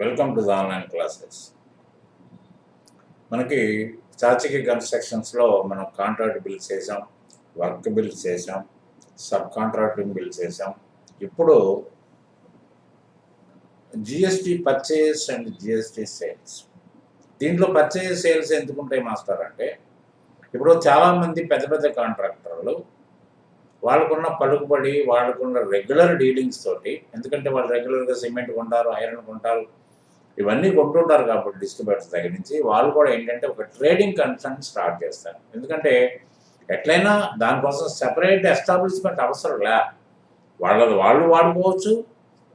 Welcome to the online classes. మనకి చాచికి కన్స్ట్రక్షన్స్లో మనం contract bills చేసాం, వర్క్ బిల్స్ చేసాం, సబ్ కాంట్రాక్టింగ్ బిల్స్ చేసాం. ఇప్పుడు GST purchase and GST sales. దీంట్లో పర్చేస్ సేల్స్ ఎందుకుంటాయి మాస్టర్ అంటే, ఇప్పుడు చాలామంది పెద్ద పెద్ద కాంట్రాక్టర్లు వాళ్ళకున్న పలుకుబడి, వాళ్ళకున్న రెగ్యులర్ డీలింగ్స్ తోటి, ఎందుకంటే వాళ్ళు రెగ్యులర్గా సిమెంట్ కొంటారు, ఐరన్ కొంటారు, ఇవన్నీ కొంటుంటారు కాబట్టి డిస్ట్రిబ్యూటర్స్ దగ్గర నుంచి వాళ్ళు కూడా ఏంటంటే ఒక ట్రేడింగ్ కన్సర్న్ స్టార్ట్ చేస్తారు. ఎందుకంటే ఎట్లయినా దానికోసం సెపరేట్ ఎస్టాబ్లిష్మెంట్ అవసరం లే, వాళ్ళు వాడుకోవచ్చు,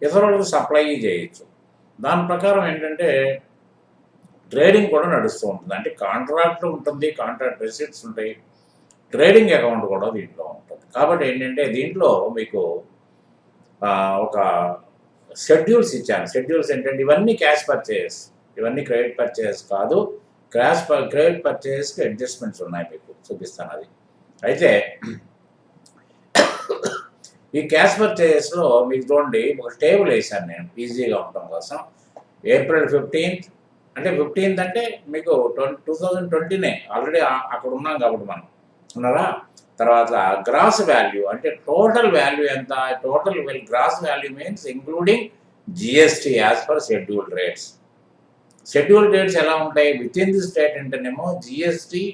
ఇతరులకు సప్లై చేయొచ్చు. దాని ప్రకారం ఏంటంటే ట్రేడింగ్ కూడా నడుస్తూ ఉంటుంది. అంటే కాంట్రాక్ట్ ఉంటుంది, కాంట్రాక్ట్ రిసిప్ట్స్ ఉంటాయి, ట్రేడింగ్ అకౌంట్ కూడా దీంట్లో ఉంటుంది. కాబట్టి ఏంటంటే దీంట్లో మీకు ఒక షెడ్యూల్స్ ఇచ్చాను. షెడ్యూల్స్ ఏంటంటే ఇవన్నీ క్యాష్ పర్చేస్, ఇవన్నీ క్రెడిట్ పర్చేస్ కాదు, క్రెడిట్ పర్చేస్కి అడ్జస్ట్మెంట్స్ ఉన్నాయి, మీకు చూపిస్తాను అది. అయితే ఈ క్యాష్ పర్చేస్లో మీకు చూడండి ఒక టేబుల్ వేసాను నేను ఈజీగా ఉండటం కోసం. ఏప్రిల్ 15th అంటే 15th అంటే మీకు 2020 ఆల్రెడీ అక్కడ ఉన్నాం కాబట్టి మనం ఉన్నారా. తర్వాత గ్రాస్ వాల్యూ అంటే టోటల్ వాల్యూ ఎంత, total gross value means including GST as per scheduled rates. Scheduled rates ఎలా ఉంటాయి విత్ ఇన్ ది స్టేట్ అంటేనేమో GST,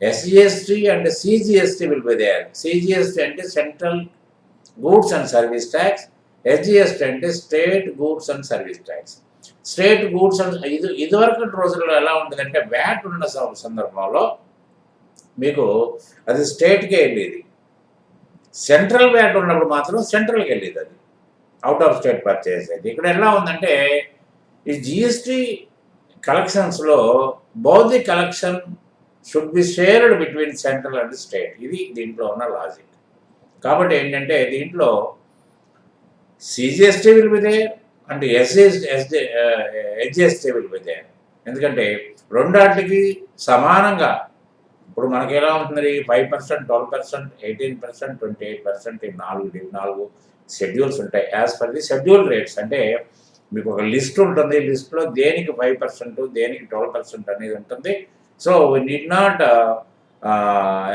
SGST and CGST will be there. CGST అంటే central goods and service tax, SGST అంటే state goods and service tax. State goods and ఇదివరకు రోజుల్లో ఎలా ఉంటుందంటే VAT ఉన్న సందర్భంలో మీకు అది స్టేట్కే వెళ్ళేది, సెంట్రల్ వ్యాట్ ఉన్నప్పుడు మాత్రం సెంట్రల్కి వెళ్ళేది, అది అవుట్ ఆఫ్ స్టేట్ పర్చేస్ అయితే. ఇక్కడ ఎలా ఉందంటే ఈ జిఎస్టీ కలెక్షన్స్లో both the collection should be shared between central and state. ఇది దీంట్లో ఉన్న లాజిక్. కాబట్టి ఏంటంటే దీంట్లో CGST will be there and SGST will be there. ఎందుకంటే రెండాటికి సమానంగా ఇప్పుడు మనకి ఎలా ఉంటుంది 5%, 12%, 18%, 28% ఈ నాలుగు షెడ్యూల్స్ ఉంటాయి as per the schedule rates. అంటే మీకు ఒక లిస్ట్ ఉంటుంది, లిస్ట్లో దేనికి 5%, దేనికి 12% అనేది ఉంటుంది. So we need not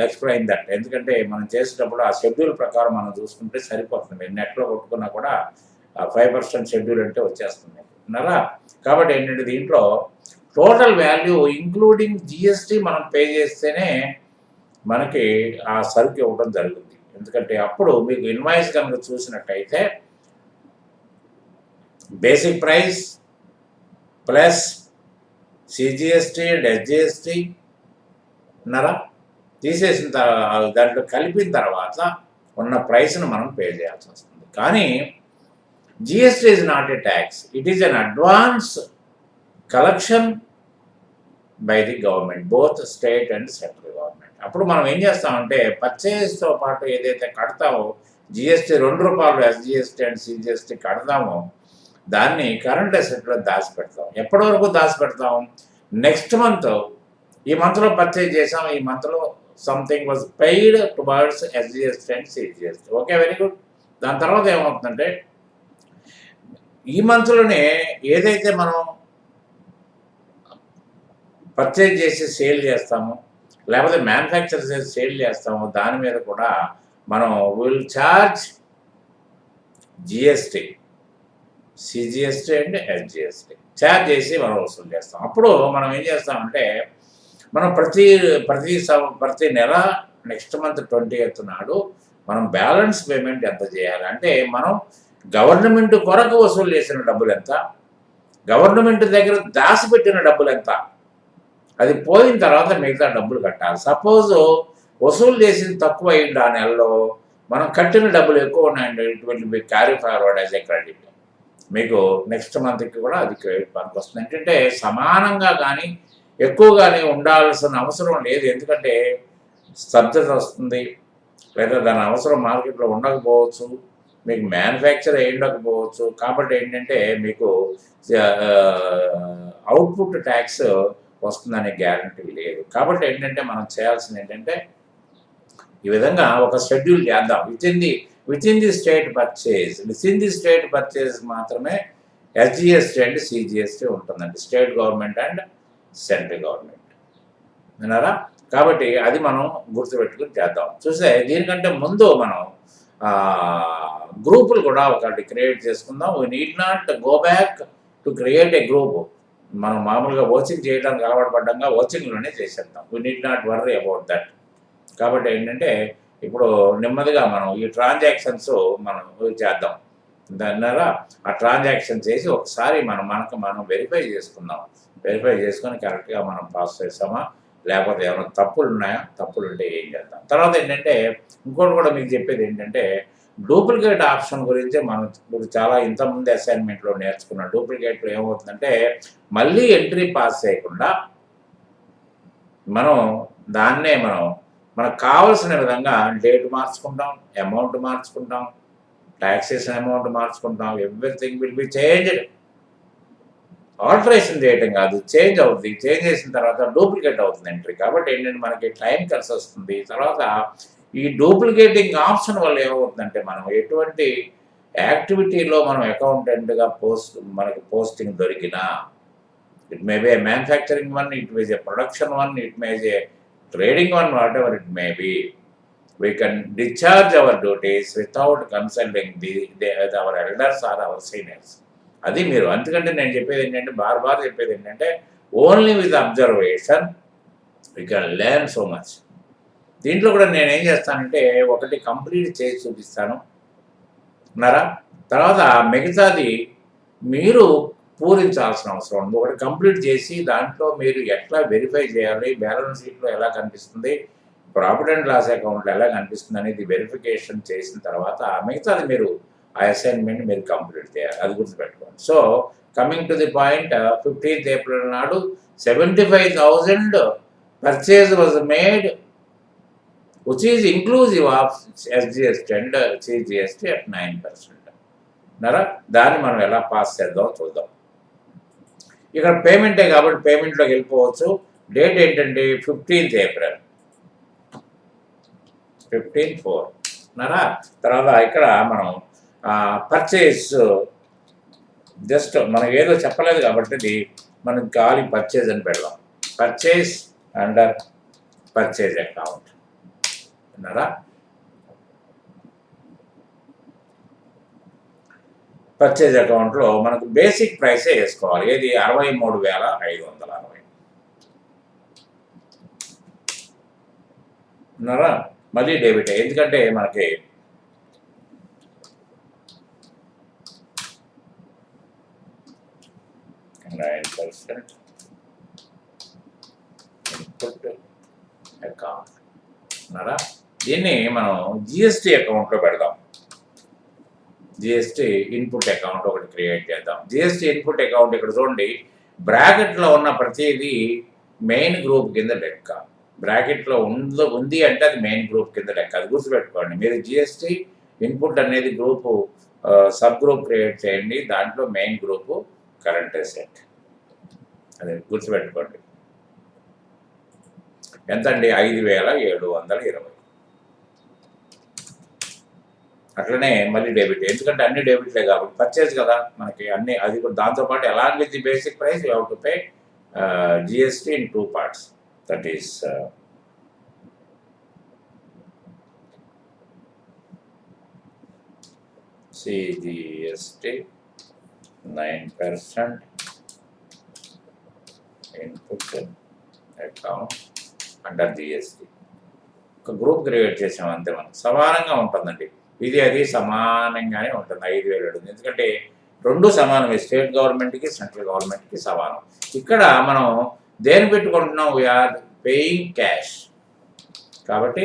explain that, ఎందుకంటే మనం చేసేటప్పుడు ఆ షెడ్యూల్ ప్రకారం మనం చూసుకుంటే సరిపోతుంది. నెట్లో కొట్టుకున్నా కూడా 5% షెడ్యూల్ అంటే వచ్చేస్తుంది ఉన్నారా. కాబట్టి ఏంటంటే దీంట్లో టోటల్ వాల్యూ ఇంక్లూడింగ్ జిఎస్టీ మనం పే చేస్తేనే మనకి ఆ సరుకు ఇవ్వడం జరుగుతుంది. ఎందుకంటే అప్పుడు మీకు ఇన్వాయిస్ కనుక చూసినట్టయితే basic price plus CGST and SGST ఉన్నారా తీసేసిన తర్వాత దాంట్లో కలిపిన తర్వాత ఉన్న ప్రైస్ను మనం పే చేయాల్సి వస్తుంది. కానీ GST is not a tax, it is an advance collection by the government, both state and central government. అప్పుడు మనం ఏం చేస్తామంటే పర్చేస్తో పాటు ఏదైతే కడతామో జిఎస్టీ ₹2 ఎస్జిఎస్టీ అండ్ సిజిఎస్టీ కడతామో దాన్ని కరెంట్ అసెట్లో దాచిపెడతాం. ఎప్పటి వరకు దాచిపెడతాం, నెక్స్ట్ మంత్, ఈ మంత్లో పర్చేజ్ చేసాం, ఈ మంత్లో something was paid towards SGST and CGST. Okay, very good. దాని తర్వాత ఏమవుతుందంటే ఈ మంత్లోనే ఏదైతే మనం పర్చేజ్ చేసి సేల్ చేస్తామో లేకపోతే మ్యానుఫ్యాక్చర్ చేసి సేల్ చేస్తామో దాని మీద కూడా మనం will charge GST, CGST and SGST charge చేసి మనం వసూలు చేస్తాం. అప్పుడు మనం ఏం చేస్తామంటే మనం ప్రతి నెల నెక్స్ట్ మంత్ 20th నాడు మనం బ్యాలెన్స్ పేమెంట్ ఎంత చేయాలి అంటే మనం గవర్నమెంట్ కొరకు వసూలు చేసిన డబ్బులు ఎంత, గవర్నమెంట్ దగ్గర దాచిపెట్టిన డబ్బులు ఎంత, అది పోయిన తర్వాత మిగతా డబ్బులు కట్టాలి. సపోజ్ వసూలు చేసింది తక్కువ అయింది ఆ నెలలో, మనం కట్టిన డబ్బులు ఎక్కువ ఉన్నాయండి, it will be carry forward as a credit. మీకు నెక్స్ట్ మంత్కి కూడా అది క్రెడిట్ పనికి వస్తుంది. ఏంటంటే సమానంగా కానీ ఎక్కువ కానీ ఉండాల్సిన అవసరం లేదు, ఎందుకంటే సబ్సిడీ వస్తుంది లేదా దాని అవసరం మార్కెట్లో ఉండకపోవచ్చు, మీకు మ్యానుఫ్యాక్చర్ అయి ఉండకపోవచ్చు. కాబట్టి ఏంటంటే మీకు అవుట్పుట్ ట్యాక్స్ వస్తుందనే గ్యారంటీ లేదు. కాబట్టి ఏంటంటే మనం చేయాల్సింది ఏంటంటే ఈ విధంగా ఒక షెడ్యూల్ చేద్దాం with in the state purchase. With in the state purchase మాత్రమే ఎస్జిఎస్టీ అండ్ సిజిఎస్టీ ఉంటుందండి, state government and central government. విన్నారా? కాబట్టి అది మనం గుర్తుపెట్టుకుని చేద్దాం. చూస్తే దీనికంటే ముందు మనం గ్రూపులు కూడా ఒకటి క్రియేట్ చేసుకుందాం. We need not go back to create a group. మనం మామూలుగా వాచింగ్ చేయడానికి అలవాటు పడ్డంగా వాచింగ్లోనే చేసేద్దాం. We need not worry about that. కాబట్టి ఏంటంటే ఇప్పుడు నెమ్మదిగా మనం ఈ ట్రాన్సాక్షన్స్ మనం చేద్దాం. దాన్నారా ఆ ట్రాన్సాక్షన్ చేసి ఒకసారి మనకు మనం వెరిఫై చేసుకుందాం. వెరిఫై చేసుకొని కరెక్ట్గా మనం పాస్ చేస్తామా, లేకపోతే ఏమైనా తప్పులు ఉన్నాయా, తప్పులు ఉంటే ఏం చేద్దాం. తర్వాత ఏంటంటే ఇంకోటి కూడా మీకు చెప్పేది ఏంటంటే డూప్లికేట్ ఆప్షన్ గురించి మనం ఇప్పుడు చాలా ఇంతకుముందు అసైన్మెంట్లో నేర్చుకున్న డూప్లికేట్లో ఏమవుతుందంటే మళ్ళీ ఎంట్రీ పాస్ చేయకుండా మనం దాన్నే మనకు కావలసిన విధంగా డేట్ మార్చుకుంటాం, అమౌంట్ మార్చుకుంటాం, టాక్సేషన్ అమౌంట్ మార్చుకుంటాం. Everything will be changed. Alteration చేయటం కాదు, చేంజ్ అవుతుంది. చేంజ్ చేసిన తర్వాత డూప్లికేట్ అవుతుంది ఎంట్రీ. కాబట్టి ఏంటంటే మనకి టైం కలిసి వస్తుంది. తర్వాత ఈ డూప్లికేటింగ్ ఆప్షన్ వల్ల ఏమవుతుందంటే మనం ఎటువంటి యాక్టివిటీలో మనం అకౌంటెంట్గా మనకి పోస్టింగ్ దొరికినా, it May be a manufacturing one, it may a production one, it may a trading one, what ever May may, we can discharge our duties without consulting our elders or our seniors. అది మీరు అందుకంటే నేను చెప్పేది ఏంటంటే bar చెప్పేది ఏంటంటే only with observation we can learn so much. దీంట్లో కూడా నేను ఏం చేస్తానంటే ఒకటి కంప్లీట్ చేసి చూపిస్తాను ఉన్నారా. తర్వాత మిగతాది మీరు పూరించాల్సిన అవసరం ఉంది. ఒకటి కంప్లీట్ చేసి దాంట్లో మీరు ఎట్లా వెరిఫై చేయాలి, బ్యాలెన్స్ షీట్లో ఎలా కనిపిస్తుంది, ప్రాఫిట్ అండ్ లాస్ అకౌంట్లో ఎలా కనిపిస్తుంది అనేది వెరిఫికేషన్ చేసిన తర్వాత మిగతాది మీరు ఆ అసైన్మెంట్ మీరు కంప్లీట్ చేయాలి. అది గుర్తుపెట్టుకోండి. So coming to the point, 15th April నాడు 75,000 purchase was made which is inclusive of SGST and CGST at 9%. అన్నారా? దాన్ని మనం ఎలా పాస్ చేద్దాం చూద్దాం. ఇక్కడ పేమెంటే కాబట్టి పేమెంట్లోకి వెళ్ళిపోవచ్చు. డేట్ ఏంటంటే 15th April 15/4 అన్నారా. తర్వాత ఇక్కడ మనం పర్చేజ్ జస్ట్ మనం ఏదో చెప్పలేదు కాబట్టి ఇది మనకి కావాలి పర్చేజ్ అని పెడదాం. పర్చేజ్ అండర్ పర్చేజ్ అకౌంట్ అన్నారా. పర్చేజ్ అకౌంట్లో మనకు బేసిక్ ప్రైసే వేసుకోవాలి. ఏది 63,560 అన్నారా. మళ్ళీ డెబిట్, ఎందుకంటే మనకి ఇన్పుట్ అకౌంట్ అన్నారా. దీన్ని మనం జిఎస్టీ అకౌంట్లో పెడదాం. జిఎస్టీ ఇన్పుట్ అకౌంట్ ఒకటి క్రియేట్ చేద్దాం. జిఎస్టీ ఇన్పుట్ అకౌంట్ ఇక్కడ చూడండి, బ్రాకెట్లో ఉన్న ప్రతిదీ మెయిన్ గ్రూప్ కింద లెక్క. బ్రాకెట్లో ఉంది అంటే అది మెయిన్ గ్రూప్ కింద లెక్క. అది గుర్తుపెట్టుకోండి. మీరు జిఎస్టీ ఇన్పుట్ అనేది గ్రూపు సబ్ గ్రూప్ క్రియేట్ చేయండి. దాంట్లో మెయిన్ గ్రూపు కరెంట్ అసెట్. అది గుర్తుపెట్టుకోండి. ఎంత అండి? 5,720. అట్లనే మళ్ళీ డెబిట్, ఎందుకంటే అన్ని డెబిట్లే కాబట్టి పర్చేజ్ కదా మనకి అన్ని. అది కూడా దాంతోపాటు along with the basic price you have to pay GST in 2 parts. That is CGST 9% input account under GST. ఒక గ్రూప్ క్రియేట్ చేసాం అంతే. మనకు సమానంగా ఉంటుందండి. ఇది అది సమానంగానే ఉంటుంది. 5,700. ఎందుకంటే రెండు సమానమే, స్టేట్ గవర్నమెంట్కి సెంట్రల్ గవర్నమెంట్కి సమానం. ఇక్కడ మనం దేని పెట్టుకుంటున్నాం? వీఆర్ పేయింగ్ క్యాష్ కాబట్టి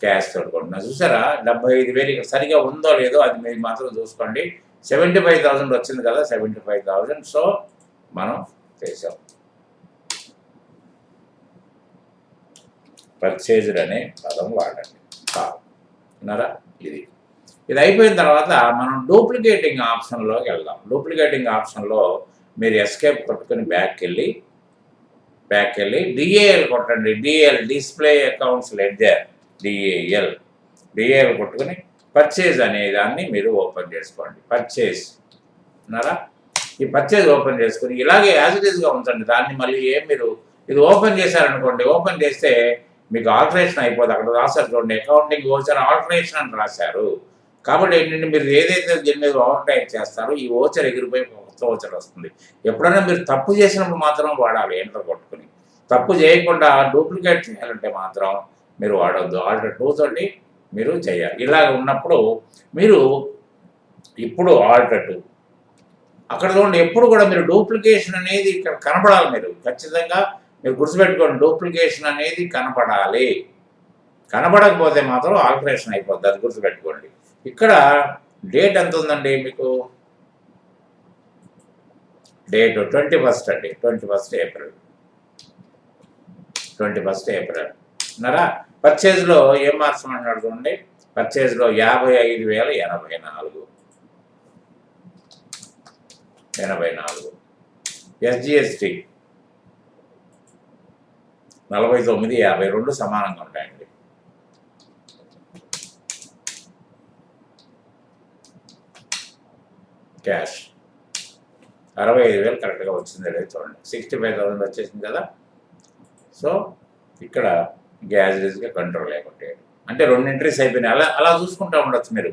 క్యాష్ పెట్టుకుంటున్నాం. చూసారా 75,000 ఇక్కడ సరిగా ఉందో లేదో అది మీరు మాత్రం చూసుకోండి. 75,000 వచ్చింది కదా, 75,000. సో మనం చేసాం. పర్చేజ్డ్ అనే పదం వాడండి అన్నారా. ఇది అయిపోయిన తర్వాత మనం డూప్లికేటింగ్ ఆప్షన్లోకి వెళ్దాం. డూప్లికేటింగ్ ఆప్షన్లో మీరు ఎస్కేప్ కొట్టుకొని బ్యాక్కి వెళ్ళి డిఏఎల్ కొట్టండి. డిఏఎల్ డిస్ప్లే అకౌంట్స్ లెడ్జర్, డిఏఎల్ కొట్టుకుని పర్చేజ్ అనే దాన్ని మీరు ఓపెన్ చేసుకోండి. పర్చేజ్ అన్నారా. ఈ పర్చేజ్ ఓపెన్ చేసుకుని ఇలాగే యాజ్ ఇట్ ఈస్గా ఉంచండి. దాన్ని మళ్ళీ ఏం మీరు ఇది ఓపెన్ చేశారనుకోండి, ఓపెన్ చేస్తే మీకు ఆల్టరేషన్ అయిపోతుంది. అక్కడ రాశారు చూడండి, అకౌంటింగ్ ఓచర్ ఆల్టరేషన్ అని రాశారు. కాబట్టి ఏంటంటే మీరు ఏదైతే దీని మీద ఓవర్టైట్ చేస్తారో ఈ ఓచర్ ఎగిరిపోయి కొత్త ఓచర్ వస్తుంది. ఎప్పుడైనా మీరు తప్పు చేసినప్పుడు మాత్రం వాడాలి ఎంటర్ కొట్టుకుని. తప్పు చేయకుండా డూప్లికేట్ చేయాలంటే మాత్రం మీరు వాడవద్దు. ఆల్టర్ 2 తోటి మీరు చేయాలి. ఇలాగ ఉన్నప్పుడు మీరు ఇప్పుడు ఆల్టర్ 2 అక్కడ చూడండి, ఎప్పుడు కూడా మీరు డూప్లికేషన్ అనేది ఇక్కడ కనపడాలి. మీరు ఖచ్చితంగా మీరు గుర్తుపెట్టుకోండి, డూప్లికేషన్ అనేది కనపడాలి. కనపడకపోతే మాత్రం ఆల్టరేషన్ అయిపోద్ది, అది గుర్తుపెట్టుకోండి. ఇక్కడ డేట్ ఎంత ఉందండి మీకు? డేట్ 21 అండి, 21 ఏప్రిల్. 21 ఏప్రిల్ అన్నారా? పర్చేజ్లో ఏం మార్చమన్నాడు చూడండి, పర్చేజ్లో 55,084. ఎస్జిఎస్టి 49,52 సమానంగా ఉంటాయండి. క్యాష్ 65,000 కరెక్ట్గా వచ్చింది లేదు చూడండి. 65,000 వచ్చేసింది కదా. సో ఇక్కడ గ్యాజరీస్గా కంట్రోల్ లేకుంటే అంటే 2 ఎంట్రీస్ అయిపోయినాయి. అలా చూసుకుంటూ ఉండొచ్చు మీరు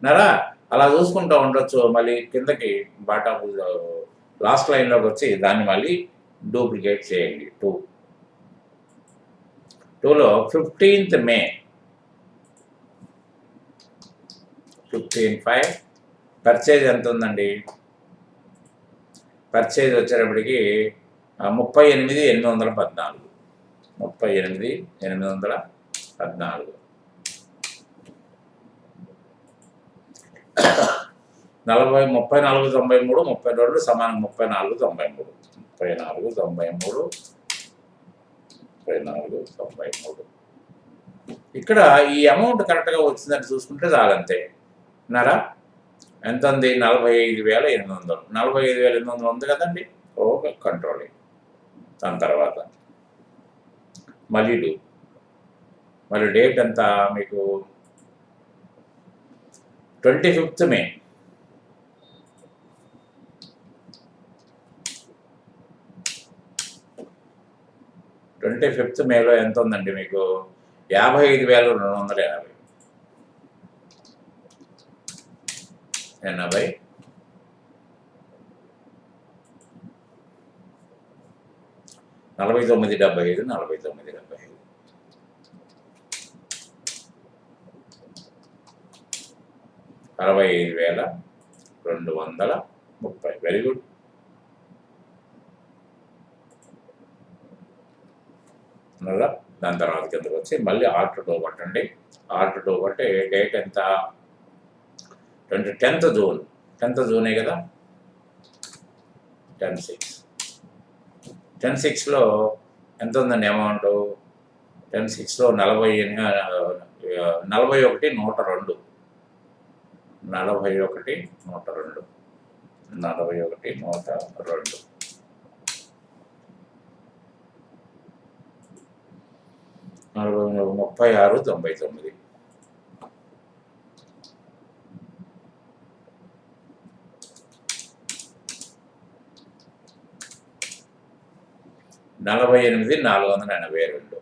నరా, అలా చూసుకుంటూ ఉండొచ్చు. మళ్ళీ కిందకి బాటమ్ లాస్ట్ లైన్లోకి వచ్చి దాన్ని మళ్ళీ డూప్లికేట్ చేయండి. 2లో 15th మే 15/5 పర్చేజ్ ఎంత ఉందండి? పర్చేజ్ వచ్చేటప్పటికి 38,814. 38,814. 34,93, 32 సమానం 34,93. 34,93. ఇక్కడ ఈ అమౌంట్ కరెక్ట్గా వచ్చిందని చూసుకుంటే చాలంతే విన్నారా. ఎంత ఉంది? 45,800. 45,800 ఉంది కదండి. Okay, controlling. దాని తర్వాత మళ్ళీ డేట్ ఎంత మీకు? 25th మే. 25th మేలో ఎంత ఉందండి మీకు? 55,280. 49,75. 49,75. 65,230. Very good. అలా దాని తర్వాత కిందకు వచ్చి మళ్ళీ ఆల్టర్ 2 కొట్టండి. ఆల్టర్ 2 కొట్టి డేట్ ఎంత? 10th June. 10th జూనే కదా. 10/6. 10/6లో ఎంత ఉందండి అమౌంట్? 10/6లో 41,102. 41,102. 41,102. 36,99. 48,482.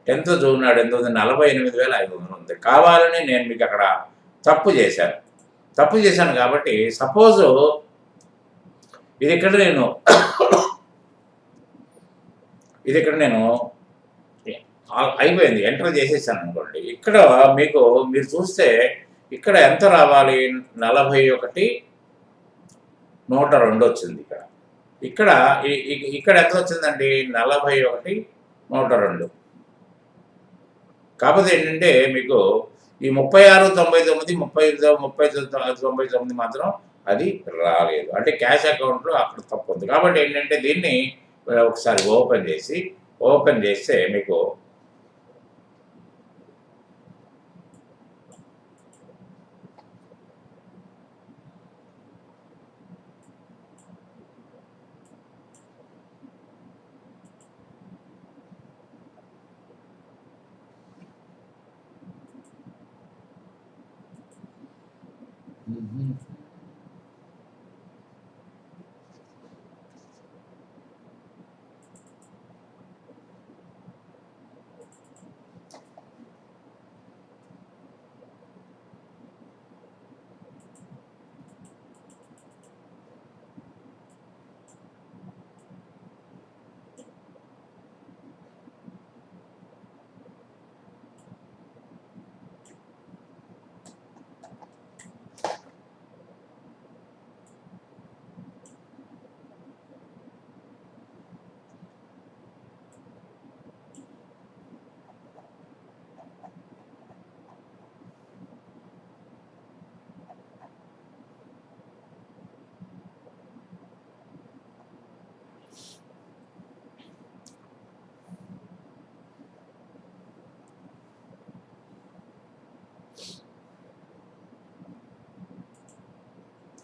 10th జూన్ నాడు ఎంత ఉంది? 48,500 ఉంది. కావాలని నేను మీకు అక్కడ తప్పు చేశాను కాబట్టి సపోజు ఇది ఇక్కడ నేను అయిపోయింది, ఎంటర్ చేసేసాను అనుకోండి. ఇక్కడ మీరు చూస్తే ఇక్కడ ఎంత రావాలి? 41,102 వచ్చింది. ఇక్కడ ఎంత వచ్చిందండి? 41,102. కాకపోతే ఏంటంటే మీకు ఈ 36,99, 30,99 మాత్రం అది రాలేదు. అంటే క్యాష్ అకౌంట్లో అక్కడ తప్పు ఉంది. కాబట్టి ఏంటంటే దీన్ని ఒకసారి ఓపెన్ చేస్తే మీకు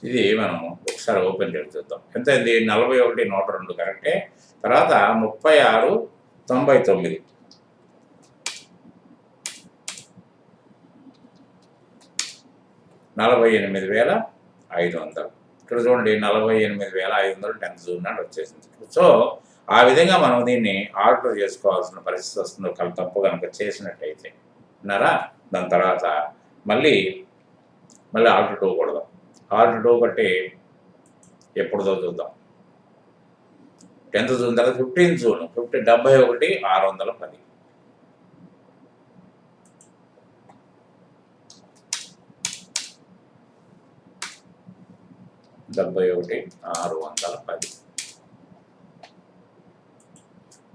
ఇది మనం ఒకసారి ఓపెన్ చేసి చూద్దాం. ఎంత అయింది? 41,102 కరెక్టే. తర్వాత 36,99 48,500. ఇక్కడ చూడండి 48,500 10th జూన్ నాడు వచ్చేసింది. సో ఆ విధంగా మనం దీన్ని ఆల్టర్ చేసుకోవాల్సిన పరిస్థితి వస్తుంది ఒకవేళ తప్పు కనుక చేసినట్టయితే. విన్నారా? దాని తర్వాత మళ్ళీ ఆల్టర్ 2 కొడదాం. ఆల్టర్ 2 కొట్టి ఎప్పుడుదో చూద్దాం. 10th జూన్ తర్వాత 15th జూన్ 71,610. 71,610. 71,600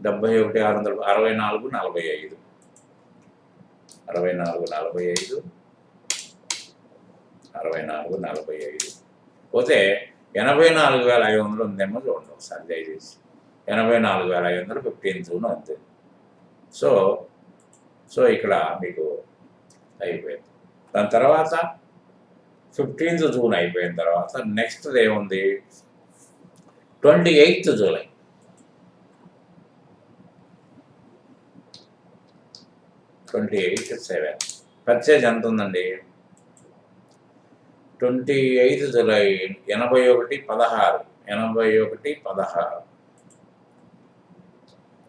64,45 64,45 64,45 పోతే 84,500 ఉందేమో చూడండి ఒకసారి దయచేసి. 84,500 15th జూన్ అంతే. సో ఇక్కడ మీకు అయిపోయింది. దాని తర్వాత 15th జూన్ అయిపోయిన తర్వాత నెక్స్ట్ ఏముంది? 28th July. 28/7 పర్చేజ్ ఎంత ఉందండి? 28th జూలై 81,16 81,16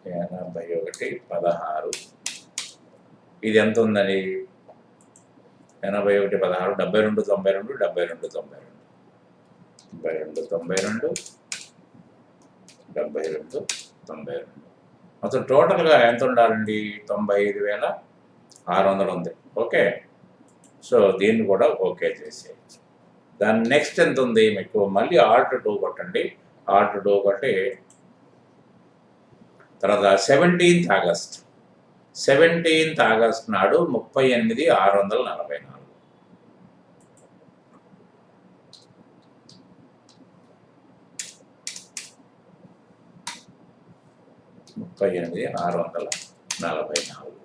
81,16 ఇది ఎంత ఉందండి? 81,16 72,92 72,92 72,92 72,92 మొత్తం టోటల్గా ఎంత ఉండాలండి? 95,600 ఉంది. ఓకే. సో దీన్ని కూడా ఓకే చేసేయచ్చు. దాని నెక్స్ట్ ఎంత ఉంది మీకు? మళ్ళీ ఆల్టర్ 2 కొట్టండి. ఆల్టర్ 2 కొట్టి తర్వాత 17th ఆగస్ట్ 17th ఆగస్ట్ నాడు 38,644 38,644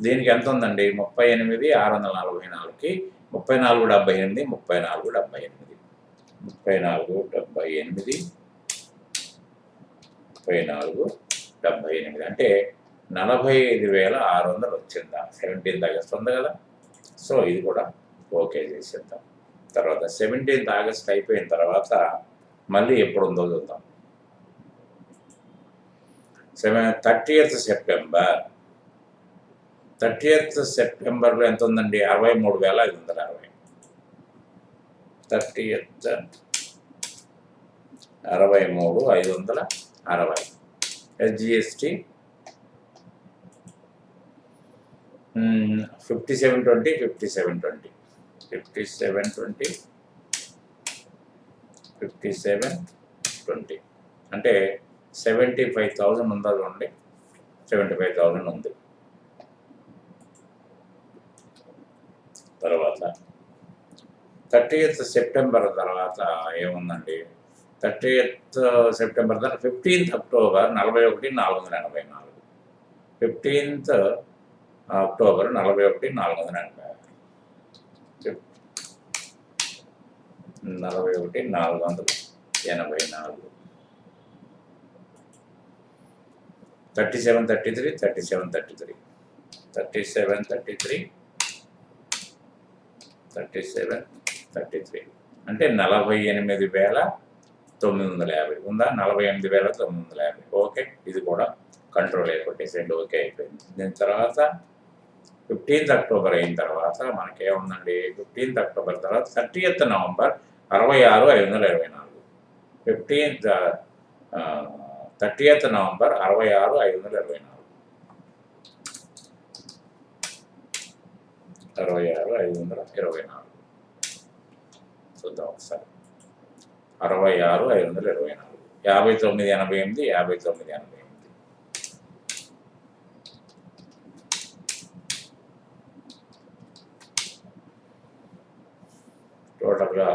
దీనికి ఎంత ఉందండి? 38,644కి 34,78 34,78 34,78 34,78 అంటే 45,600 వచ్చిందా? 17th ఆగస్ట్ ఉంది కదా. సో ఇది కూడా ఓకే చేసేద్దాం. తర్వాత 17th ఆగస్ట్ అయిపోయిన తర్వాత మళ్ళీ ఎప్పుడు ఉందో చూద్దాం. 30th సెప్టెంబర్ 30th సెప్టెంబర్లో ఎంత ఉందండి? 63,560. 30th 63,560. SGST 5720 5720 5720 5720 అంటే 75,000 ఉందా చూడండి. 75,000 ఉంది. తర్వాత 30th సెప్టెంబర్ తర్వాత ఏముందండి? 30th సెప్టెంబర్ తర్వాత 15th అక్టోబర్ 41,484. 15th October 41,484. 41,484. 3733 3733 3733 3733 అంటే 48,950 ఉందా? 48,950. ఓకే. ఇది కూడా కంట్రోల్ అయిపోయింది. ఓకే అయిపోయింది. దీని తర్వాత 15th అక్టోబర్ అయిన తర్వాత మనకేముందండి? 15th అక్టోబర్ తర్వాత 30th నవంబర్ 66,524. 30th November 66,524. 66,524 చూద్దాం ఒకసారి. 66,524 59,88 59,88 టోటల్గా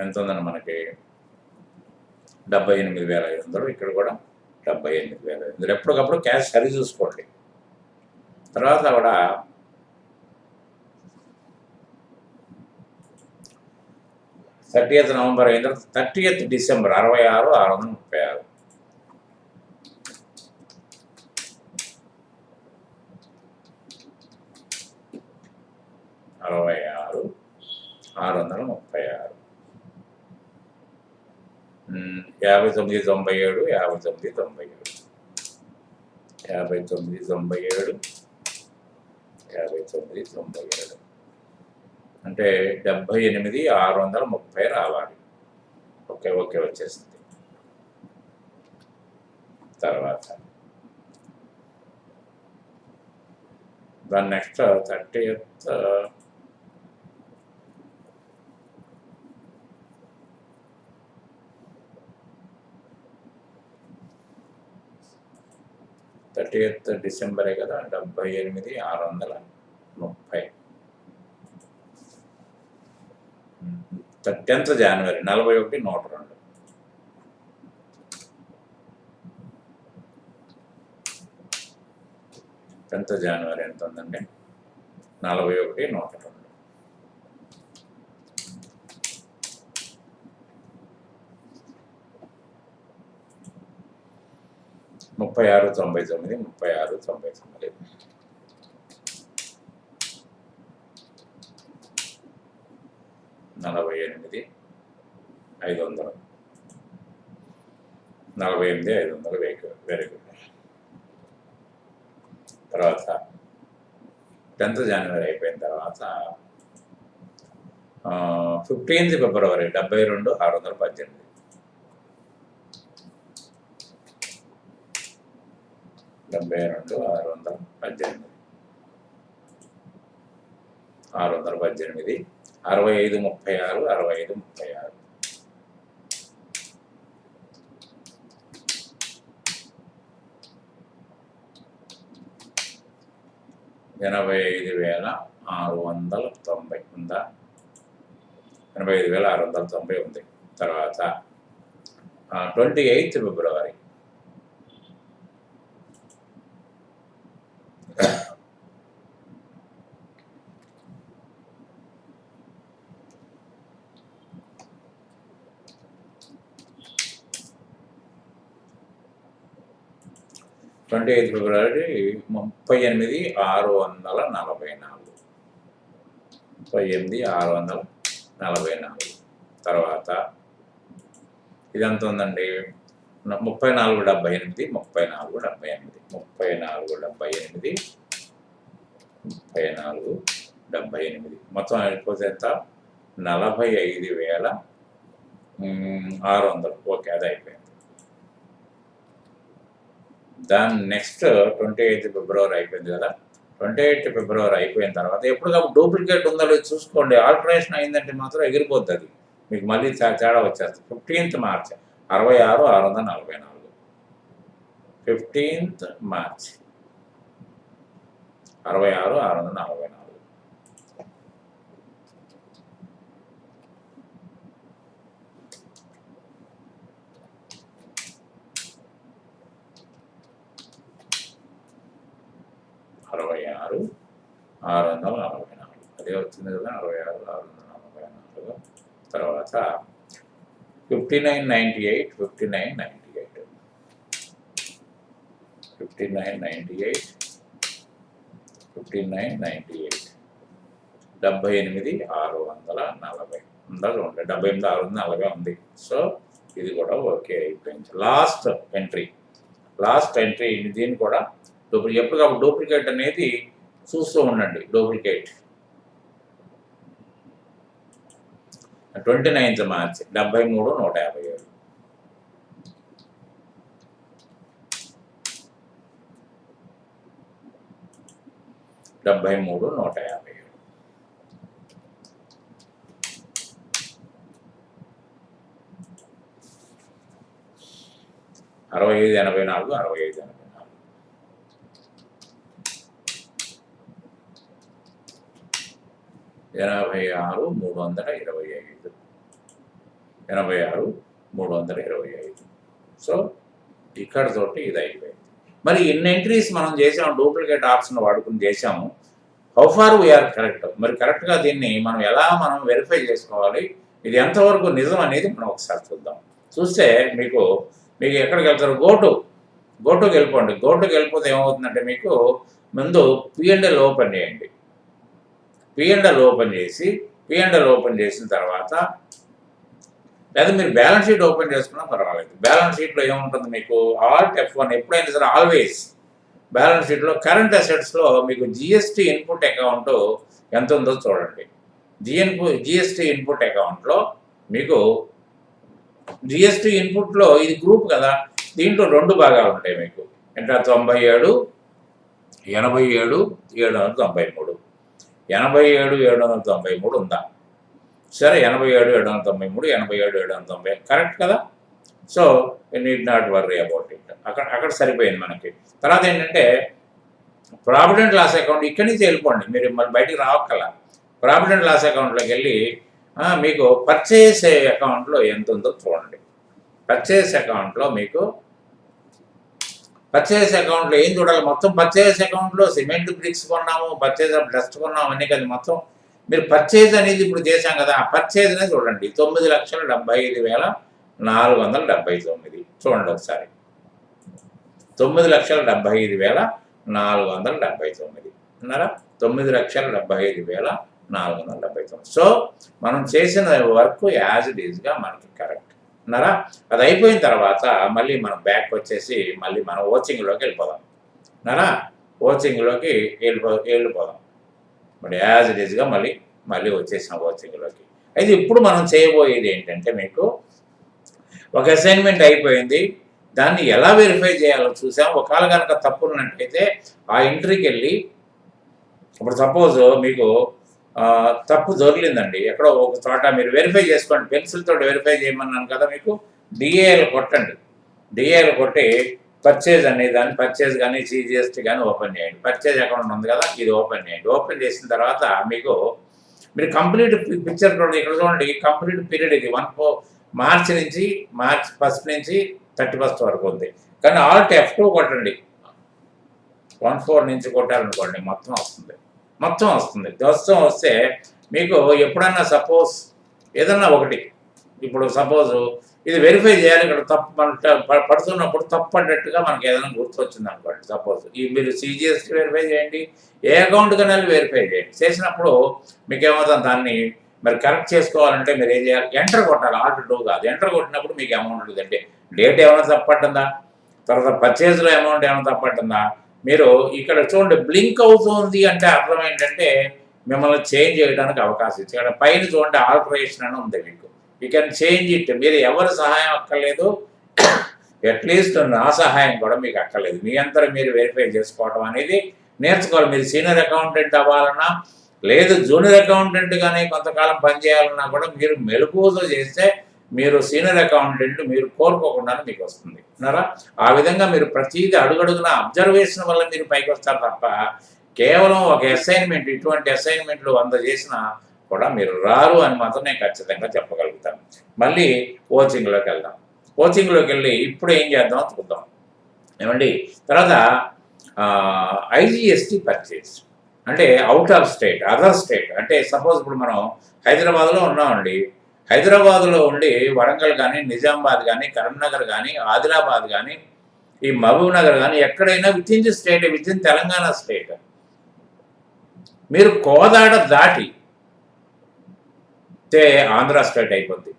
ఎంత ఉందని మనకి? 78,500. ఇక్కడ కూడా 78,500. ఎప్పటికప్పుడు క్యాష్ సరి చూసుకోండి. తర్వాత కూడా 30th నవంబర్ అయిన తర్వాత 30th డిసెంబర్ 66,636. 66,636. 59, 97, 59, 97. 59, 97, 59, 97. అంటే 78,630 రావాలి. ఓకే వచ్చేసింది. తర్వాత దాని నెక్స్ట్ 30th డిసెంబరే కదా. 78,630. 10th జనవరి 41,102. 10th జనవరి ఎంత ఉందండి? 41,102. 36,99, 36,99. 48,500. 48,500. Very good. తర్వాత 10th జనవరి అయిపోయిన తర్వాత 15th ఫిబ్రవరి 72,618. 72,618. 65,36. 65,36. 85,690 ఉందా? 85,690 ఉంది. తర్వాత 28th ఫిబ్రవరి 28th ఫిబ్రవరి 38,644. 38,644. తర్వాత ఇదంతా ఉందండి. 34,78. 34,78. 34,78. 34,78. మొత్తం అయిపోతే ఎంత? 45,600. ఓకే, అది అయిపోయింది. దాని నెక్స్ట్ 28th ఫిబ్రవరి అయిపోయింది కదా. 28th ఫిబ్రవరి అయిపోయిన తర్వాత ఎప్పటికప్పుడు డూప్లికేట్ ఉందో లేదో చూసుకోండి. ఆల్టరేషన్ అయిందంటే మాత్రం ఎగిరిపోద్ది అది, మీకు మళ్ళీ తేడా వచ్చేస్తుంది. 15th March 66,644. 15th March 66,644. 66,644. అదే వచ్చింది కదా, 66,644. తర్వాత 59,98. 59,98. 59,98. 59,98. 78,640 ఉందా? చూడండి, 78,640 ఉంది. సో ఇది కూడా ఓకే అయిపోయింది. లాస్ట్ ఎంట్రీ దీన్ని కూడా ఎప్పటికప్పుడు డూప్లికేట్ అనేది చూస్తూ ఉండండి. Duplicate 29th March 73,157. 73,157. 65,84. 65,84. 86,325. 86,325. సో ఇక్కడతోటి ఇది అయిపోయింది. మరి ఇన్ని ఎంట్రీస్ మనం చేసాము, డూప్లికేట్ ఆప్షన్ వాడుకుని చేసాము. How far we are correct? మరి కరెక్ట్గా దీన్ని మనం ఎలా వెరిఫై చేసుకోవాలి? ఇది ఎంతవరకు నిజం అనేది మనం ఒకసారి చూద్దాం. చూస్తే మీకు మీకు ఎక్కడికి వెళ్తారు? గోటుకి వెళ్ళిపోండి. గోటుకి వెళ్ళిపోతే ఏమవుతుందంటే మీకు ముందు P&L ఓపెన్ చేయండి. P&L ఓపెన్ చేసిన తర్వాత లేదా మీరు బ్యాలెన్స్ షీట్ ఓపెన్ చేసుకున్నా పర్వాలేదు. బ్యాలెన్స్ షీట్లో ఏముంటుంది మీకు? Alt F1 ఎప్పుడైనా సరే ఆల్వేస్ బ్యాలెన్స్ షీట్లో కరెంట్ అసెట్స్లో మీకు జిఎస్టీ ఇన్పుట్ అకౌంట్ ఎంత ఉందో చూడండి. జిఎస్టీ ఇన్పుట్ అకౌంట్లో మీకు జిఎస్టీ ఇన్పుట్లో ఇది గ్రూప్ కదా, దీంట్లో 2 భాగాలు ఉంటాయి మీకు. అంటే 97, 87, 793. 87, 793 ఉందా? సరే, 87, 793, 87, 790 కరెక్ట్ కదా. So need not worry about it. అక్కడ సరిపోయింది మనకి. తర్వాత ఏంటంటే ప్రావిడెంట్ లాస్ అకౌంట్ ఇక్కడి నుంచి వెళ్ళిపోండి, మీరు మళ్ళీ బయటికి రావక్కల. ప్రావిడెంట్ లాస్ అకౌంట్లోకి వెళ్ళి మీకు పర్చేస్ అకౌంట్లో ఎంత ఉందో చూడండి. పర్చేస్ అకౌంట్లో మీకు పర్చేస్ అకౌంట్లో ఏం చూడాలి? మొత్తం పర్చేస్ అకౌంట్లో సిమెంట్ బ్రిక్స్ కొన్నాము, పర్చేస్ ఆఫ్ డస్ట్ కొన్నాము అన్నీ కదా. మొత్తం మీరు పర్చేజ్ అనేది ఇప్పుడు చేశాం కదా, ఆ పర్చేజ్ అనేది చూడండి. 9,75,479 చూడండి ఒకసారి. 9,75,479 అన్నారా? 9,75,479. సో మనం చేసిన వర్క్ యాజ్ ఇట్ ఈజ్గా మనకి కరెక్ట్ అన్నారా? అది అయిపోయిన తర్వాత మళ్ళీ మనం బ్యాక్ వచ్చేసి మళ్ళీ మనం ఓచింగ్లోకి వెళ్ళిపోదాం అన్నారా? ఓచింగ్లోకి వెళ్ళిపోదాం. మరి యాజ్ ఇట్ ఈజ్గా మళ్ళీ వచ్చేసాం ఓచింగ్లోకి. అయితే ఇప్పుడు మనం చేయబోయేది ఏంటంటే మీకు ఒక అసైన్మెంట్ అయిపోయింది, దాన్ని ఎలా వెరిఫై చేయాలో చూసాం. ఒకవేళ కనుక తప్పు ఉన్నట్టయితే ఆ ఎంట్రీకి వెళ్ళి, ఇప్పుడు సపోజ్ మీకు తప్పు దొరికిందండి ఎక్కడో ఒక చోట, మీరు వెరిఫై చేసుకోండి. పెన్సిల్తో వెరిఫై చేయమన్నాను కదా మీకు. డిఏఎల్ కొట్టండి. డిఏఎల్ కొట్టి పర్చేజ్ అనే దాన్ని పర్చేజ్ కానీ సిజిఎస్టీ కానీ ఓపెన్ చేయండి. పర్చేజ్ అకౌంట్ ఉంది కదా, ఇది ఓపెన్ చేయండి. ఓపెన్ చేసిన తర్వాత మీరు కంప్లీట్ పిక్చర్ చూడండి. ఇక్కడ చూడండి, కంప్లీట్ పీరియడ్ ఇది మార్చ్ 1 నుంచి 31 వరకు ఉంది. కానీ Alt F2 కొట్టండి. 14 నుంచి కొట్టారనుకోండి మొత్తం వస్తుంది. వస్తే మీకు ఎప్పుడన్నా సపోజ్ ఏదన్నా ఒకటి, ఇప్పుడు సపోజ్ ఇది వెరిఫై చేయాలి, ఇక్కడ తప్పు మన పడుతున్నప్పుడు తప్పు పడ్డట్టుగా మనకి ఏదైనా గుర్తొచ్చింది అనుకోండి. సపోజ్ మీరు సిజిఎస్టీ వెరిఫై చేయండి, ఏ అకౌంట్ కన్నా వెరిఫై చేయండి. చేసినప్పుడు మీకు ఏమవుతుంది, దాన్ని మరి కరెక్ట్ చేసుకోవాలంటే మీరు ఏం చేయాలి? ఎంటర్ కొట్టాలి. Alt 2 కాదు. ఎంటర్ కొట్టినప్పుడు మీకు అమౌంట్ ఉంటుందంటే డేట్ ఏమైనా తప్పట్టుందా, తర్వాత పర్చేజ్లో అమౌంట్ ఏమైనా తప్పట్టుందా, మీరు ఇక్కడ చూడండి బ్లింక్ అవుతుంది అంటే అర్థం ఏంటంటే మిమ్మల్ని చేంజ్ చేయడానికి అవకాశం ఇచ్చి. ఇక్కడ పైన చూడండి ఆల్టరేషన్ అని ఉంది మీకు. You can change it. మీరు ఎవరి సహాయం అక్కర్లేదు, అట్లీస్ట్ నా సహాయం కూడా మీకు అక్కర్లేదు. మీ అంతా మీరు వెరిఫై చేసుకోవడం అనేది నేర్చుకోవాలి. మీరు సీనియర్ అకౌంటెంట్ అవ్వాలన్నా, లేదు జూనియర్ అకౌంటెంట్ కానీ కొంతకాలం పనిచేయాలన్నా కూడా మీరు మెలకువతో చేస్తే మీరు సీనియర్ అకౌంటెంట్ మీరు కోరుకోకుండానే మీకు వస్తుంది అన్నారా? ఆ విధంగా మీరు ప్రతిదీ అడుగడుగున అబ్జర్వేషన్ వల్ల మీరు పైకి వస్తారు తప్ప కేవలం ఒక అసైన్మెంట్, ఇటువంటి అసైన్మెంట్లు 100 చేసినా కూడా మీరు రారు అని మాత్రం నేను ఖచ్చితంగా చెప్పగలుగుతాను. మళ్ళీ కోచింగ్లోకి వెళ్దాం. కోచింగ్లోకి వెళ్ళి ఇప్పుడు ఏం చేద్దాం చూద్దాం ఏమండి. తర్వాత ఐజిఎస్టీ పర్చేస్ అంటే out of state, other state. అంటే సపోజ్ ఇప్పుడు మనం హైదరాబాద్లో ఉన్నామండి. హైదరాబాద్లో ఉండి వరంగల్ కానీ, నిజామాబాద్ కానీ, కరీంనగర్ కానీ, ఆదిలాబాద్ కానీ, ఈ మహబూబ్ నగర్ కానీ ఎక్కడైనా with in the state, with in Telangana state మీరు కోదాడ దాటి ఆంధ్ర స్టేట్ అయిపోద్ది.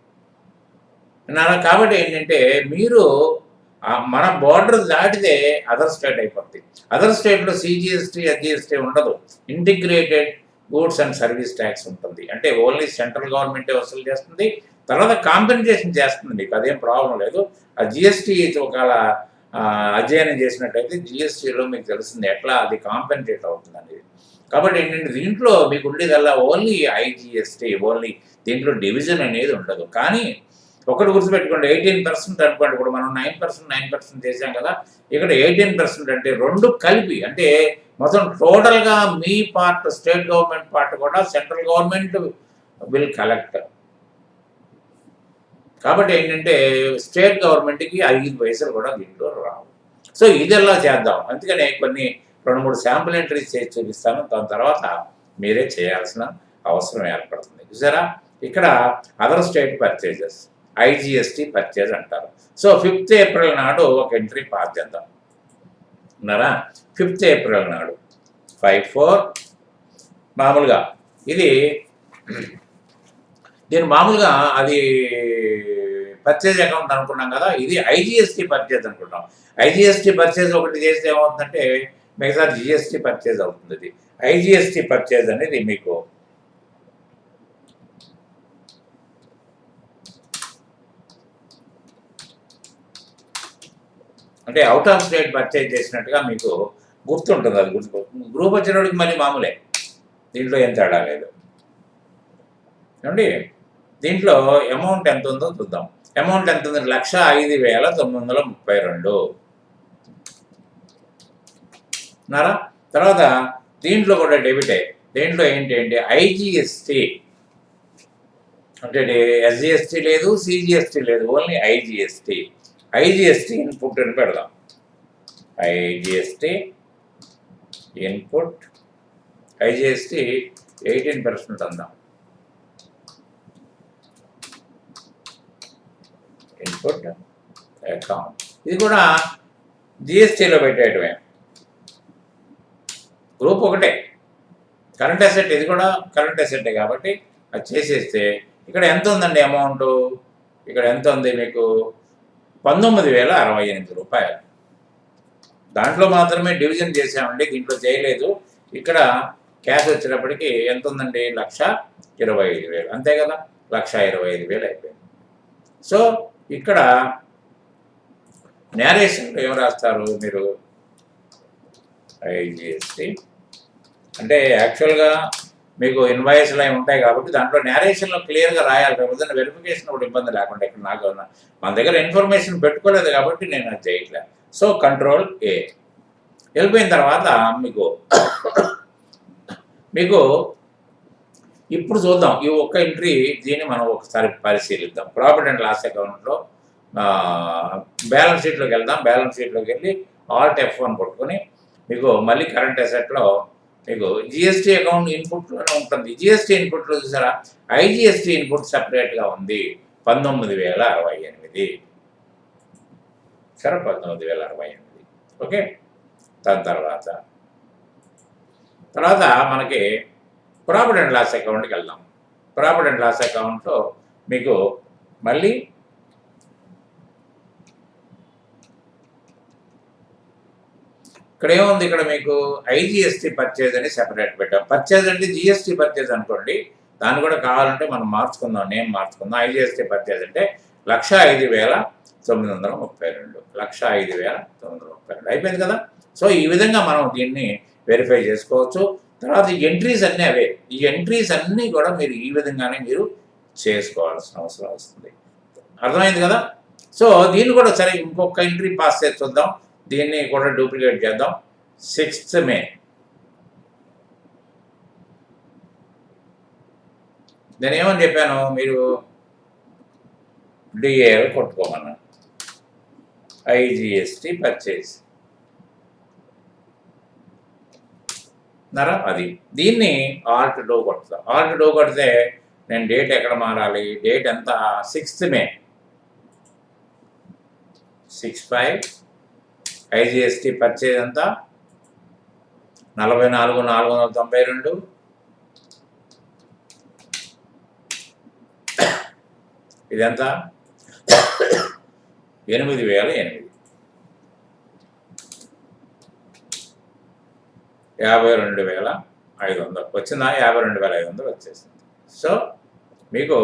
కాబట్టి ఏంటంటే మీరు మన బోర్డర్ దాటితే అదర్ స్టేట్ అయిపోద్ది. అదర్ స్టేట్లో సిజిఎస్టీ, ఎస్జిఎస్టీ ఉండదు. Integrated goods and service tax ఉంటుంది. అంటే ఓన్లీ సెంట్రల్ గవర్నమెంటే వసూలు చేస్తుంది, తర్వాత కాంపెన్సేషన్ చేస్తుంది మీకు, అదేం ప్రాబ్లం లేదు. ఆ జిఎస్టీ ఒకవేళ అధ్యయనం చేసినట్టయితే జిఎస్టీలో మీకు తెలుస్తుంది ఎట్లా అది కాంపెన్సేట్ అవుతుంది అనేది. కాబట్టి ఏంటంటే దీంట్లో మీకు ఉండేదల్లా ఓన్లీ ఐజిఎస్టీ, ఓన్లీ దీంట్లో డివిజన్ అనేది ఉండదు. కానీ ఒకటి గుర్తుపెట్టుకోండి, 18% అనుకోండి. ఇప్పుడు మనం 9% చేసాం కదా, ఇక్కడ 18% అంటే 2 కలిపి, అంటే మొత్తం టోటల్గా మీ పార్ట్, స్టేట్ గవర్నమెంట్ పార్ట్ కూడా సెంట్రల్ గవర్నమెంట్ విల్ కలెక్ట్. కాబట్టి ఏంటంటే స్టేట్ గవర్నమెంట్కి 5 పైసలు కూడా దీంట్లో రావు. సో ఇది ఎలా చేద్దాం, అందుకనే కొన్ని 2-3 శాంపుల్ ఎంట్రీస్ చేసి చూపిస్తాను. దాని తర్వాత మీరే చేయాల్సిన అవసరం ఏర్పడుతుంది. చూసారా, ఇక్కడ other state purchases, IGST purchase అంటారు. సో 5th ఏప్రిల్ నాడు ఒక ఎంట్రీ పాస్ చేద్దాం ఉన్నారా. 5th ఏప్రిల్ నాడు 54 మామూలుగా ఇది దీని మామూలుగా అది పర్చేజ్ అకౌంట్ అనుకున్నాం కదా, ఇది ఐజిఎస్టీ పర్చేజ్ అనుకుంటాం. ఐజిఎస్టీ పర్చేజ్ ఒకటి చేస్తే ఏమవుతుందంటే మిగతా జిఎస్టీ పర్చేజ్ అవుతుంది. ఇది ఐజిఎస్టీ పర్చేజ్ అనేది మీకు అంటే అవుట్ ఆఫ్ స్టేట్ పర్చేజ్ చేసినట్టుగా మీకు గుర్తుంటుంది. అది గ్రూప్ వచ్చినప్పటికి మళ్ళీ మామూలే, దీంట్లో ఏం తేడా లేదు. ఏమండి దీంట్లో అమౌంట్ ఎంత ఉందో చూద్దాం. అమౌంట్ ఎంత ఉంది? 1,05,932 ఉన్నారా. తర్వాత దీంట్లో కూడా డెబిటే. దీంట్లో ఏంటి ఐజిఎస్టీ అంటే ఎస్జిఎస్టీ లేదు, సిజిఎస్టీ లేదు, ఓన్లీ ఐజిఎస్టీ. ఐజిఎస్టీ ఇన్పుట్ అని పెడదాం. ఐజిఎస్టీ ఇన్పుట్, ఐజిఎస్టీ 18% అందాం. ఇన్పుట్ అకౌంట్ ఇది కూడా జిఎస్టీలో పెట్టేయటమే. గ్రూప్ ఒకటే, కరెంట్ అసెట్, ఇది కూడా కరెంట్ అసెట్టే కాబట్టి అది చేసేస్తే ఇక్కడ ఎంత ఉందండి అమౌంట్? ఇక్కడ ఎంత ఉంది మీకు? 19,068 రూపాయలు. దాంట్లో మాత్రమే డివిజన్ చేసామండి, దీంట్లో చేయలేదు. ఇక్కడ క్యాష్ వచ్చేటప్పటికి ఎంత ఉందండి? 1,25,000. అంతే కదా, 1,25,000 అయిపోయింది. సో ఇక్కడ నేరేషన్లో ఏం రాస్తారు మీరు? ఐజిఎస్టీ అంటే యాక్చువల్గా మీకు ఇన్వాయిస్లు అవి ఉంటాయి కాబట్టి దాంట్లో నేరేషన్లో క్లియర్గా రాయాలి. లేకపోతే వెరిఫికేషన్ ఒకటి ఇబ్బంది లేకుండా. ఇక్కడ నాకు మన దగ్గర ఇన్ఫర్మేషన్ పెట్టుకోలేదు కాబట్టి నేను అది చేయట్లేదు. సో కంట్రోల్ ఏ వెళ్ళిపోయిన తర్వాత మీకు ఇప్పుడు చూద్దాం ఈ ఒక్క ఎంట్రీ. దీన్ని మనం ఒకసారి పరిశీలిద్దాం. ప్రాఫిట్ అండ్ లాస్ అకౌంట్లో బ్యాలెన్స్ షీట్లోకి వెళ్దాం. బ్యాలెన్స్ షీట్లోకి వెళ్ళి ఆల్ట్ F1 కొట్టుకొని మీకు మళ్ళీ కరెంట్ అసెట్లో మీకు జిఎస్టీ అకౌంట్ ఇన్పుట్లోనే ఉంటుంది. జిఎస్టీ ఇన్పుట్లో చూసారా, ఐజిఎస్టీ ఇన్పుట్ సపరేట్గా ఉంది. 19,068 సరే, 19,068. ఓకే. దాని తర్వాత మనకి ప్రాఫిట్ అండ్ లాస్ అకౌంట్కి వెళ్దాం. ప్రాఫిట్ అండ్ లాస్ అకౌంట్లో మీకు మళ్ళీ ఇక్కడ ఏముంది? ఇక్కడ మీకు ఐజిఎస్టీ పర్చేజ్ అని సెపరేట్ పెట్టాం. పర్చేజ్ అంటే జిఎస్టీ పర్చేజ్ అనుకోండి, దాన్ని కూడా కావాలంటే మనం మార్చుకుందాం, నేమ్ మార్చుకుందాం. ఐజిఎస్టీ పర్చేజ్ అంటే 1,05,932. 1,05,932 అయిపోయింది కదా. సో ఈ విధంగా మనం దీన్ని వెరిఫై చేసుకోవచ్చు. తర్వాత ఈ ఎంట్రీస్ అన్నీ అవే. ఈ ఎంట్రీస్ అన్నీ కూడా మీరు ఈ విధంగానే మీరు చేసుకోవాల్సిన అవసరం వస్తుంది. అర్థమైంది కదా. సో దీన్ని కూడా సరే ఇంకొక ఎంట్రీ పాస్ చేసి చూద్దాం. దీన్ని కూడా డూప్లికేట్ చేద్దాం. 6th మే నేను ఏమని చెప్పాను? మీరు డిఏలో కొట్టుకోమన్నాను. ఐజిఎస్టీ పర్చేజ్ అది. దీన్ని ఆల్ట్ డో కొడతాం. ఆల్ట్ డో కొడితే నేను డేట్ ఎక్కడ మారాలి? డేట్ ఎంత? 6th మే 6/5. ఐజిఎస్టీ పర్చేజ్ అంతా 44,492. ఇదంతా 8,008. 52,500 వచ్చిందా? 52,500 వచ్చేసింది. సో మీకు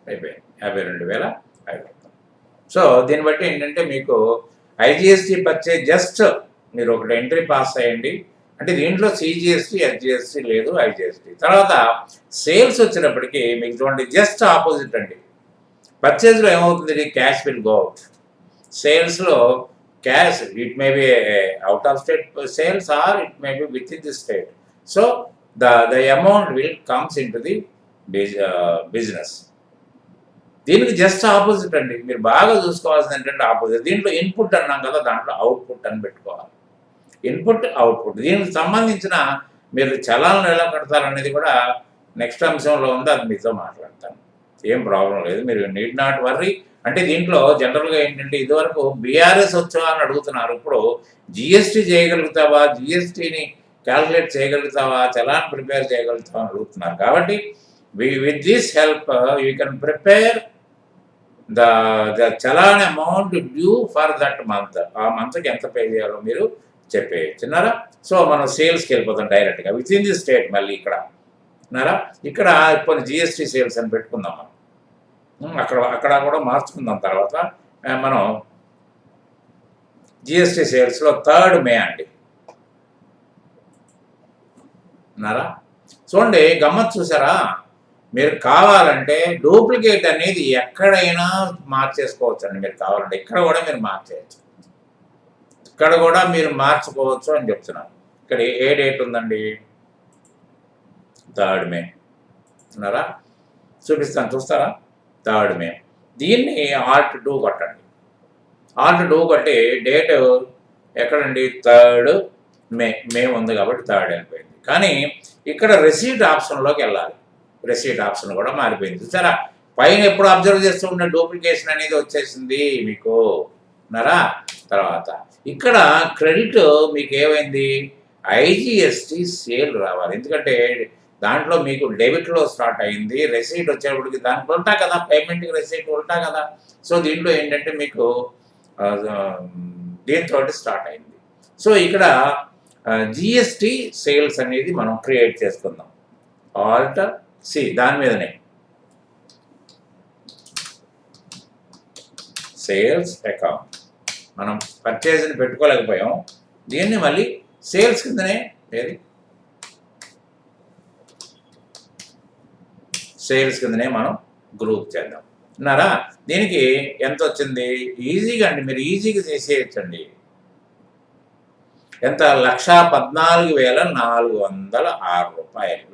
అయిపోయింది 52,500. సో దీన్ని బట్టి ఏంటంటే మీకు ఐజిఎస్టీ పర్చేజ్ జస్ట్ మీరు ఒకటి ఎంట్రీ పాస్ అయ్యండి. అంటే దీంట్లో సిజిఎస్టీ, ఎస్జిఎస్టీ లేదు, ఐజిఎస్టీ. తర్వాత సేల్స్ వచ్చినప్పటికీ మీకు చూడండి జస్ట్ ఆపోజిట్ అండి. పర్చేజ్లో ఏమవుతుంది? Cash will go out. సేల్స్లో cash, it May be out of state sales or it May be within the state. So the amount will comes into the business. దీనికి just opposite అండి. మీరు బాగా చూసుకోవాల్సింది ఏంటంటే opposite. దీంట్లో input అన్నాం కదా, దాంట్లో అవుట్పుట్ అని పెట్టుకోవాలి. Input, output. దీనికి సంబంధించిన మీరు చలాలను ఎలా కడతారనేది కూడా నెక్స్ట్ అంశంలో ఉంది, అది మీతో మాట్లాడతాను. ఏం ప్రాబ్లం లేదు, మీరు నీడ్ నాట్ వర్రీ. అంటే దీంట్లో జనరల్గా ఏంటంటే ఇదివరకు బీఆర్ఎస్ వచ్చా అని అడుగుతున్నారు, ఇప్పుడు జిఎస్టీ చేయగలుగుతావా, జిఎస్టీని క్యాల్కులేట్ చేయగలుగుతావా, చలాన్ ప్రిపేర్ చేయగలుగుతావా అని అడుగుతున్నారు. కాబట్టి with this help you can prepare the challan amount due for that month. ఆ మంత్కి ఎంత పే చేయాలో మీరు చెప్పేయచ్చున్నారా. సో మనం సేల్స్కి వెళ్ళిపోతాం డైరెక్ట్గా విత్ ఇన్ ది స్టేట్. మళ్ళీ ఇక్కడ ఉన్నారా, ఇక్కడ ఇప్పుడు జిఎస్టీ సేల్స్ అని పెట్టుకుందాం మనం. అక్కడ కూడా మార్చుకుందాం తర్వాత. మనం జిఎస్టీ సేల్స్లో 3rd మే అండి. ఉన్నారా, చూడండి గమ్మత్ చూసారా. మీరు కావాలంటే డూప్లికేట్ అనేది ఎక్కడైనా మార్చేసుకోవచ్చు అండి. మీరు కావాలంటే ఇక్కడ కూడా మీరు మార్చేయచ్చు, ఇక్కడ కూడా మీరు మార్చుకోవచ్చు అని చెప్తున్నాను. ఇక్కడ ఏ డేట్ ఉందండి, 3rd మే. ఉన్నారా, చూపిస్తాను చూస్తారా, 3rd మే. దీన్ని Alt 2 కొట్టండి. Alt 2 కొట్టి డేట్ ఎక్కడండి, 3rd మే ఉంది కాబట్టి 3rd వెళ్ళిపోయింది. కానీ ఇక్కడ రెసీట్ ఆప్షన్లోకి వెళ్ళాలి. రెసీట్ ఆప్షన్ కూడా మారిపోయింది చూసారా. పైన ఎప్పుడు అబ్జర్వ్ చేస్తూ ఉండే డూప్లికేషన్ అనేది వచ్చేసింది మీకు. ఉన్నారా, తర్వాత ఇక్కడ క్రెడిట్ మీకు ఏమైంది, ఐజిఎస్టి సేల్ రావాలి. ఎందుకంటే దాంట్లో మీకు డెబిట్లో స్టార్ట్ అయింది, రెసీట్ వచ్చేప్పటికి దానికి ఉల్టా కదా, పేమెంట్కి రెసీట్ ఉల్టా కదా. సో దీంట్లో ఏంటంటే మీకు దీంతో స్టార్ట్ అయింది. సో ఇక్కడ జిఎస్టి సేల్స్ అనేది మనం క్రియేట్ చేసుకుందాం. Alt C, దాని మీదనే సేల్స్ అకౌంట్. మనం పర్చేజ్ని పెట్టుకోలేకపోయాం, దీన్ని మళ్ళీ సేల్స్ కిందనే, ఏది సేల్స్ కిందనే మనం గ్రూప్ చేద్దాం. ఉన్నారా, దీనికి ఎంత వచ్చింది, ఈజీగా అండి, మీరు ఈజీగా చేసేయచ్చండి. ఎంత, 1,14,406 రూపాయలు.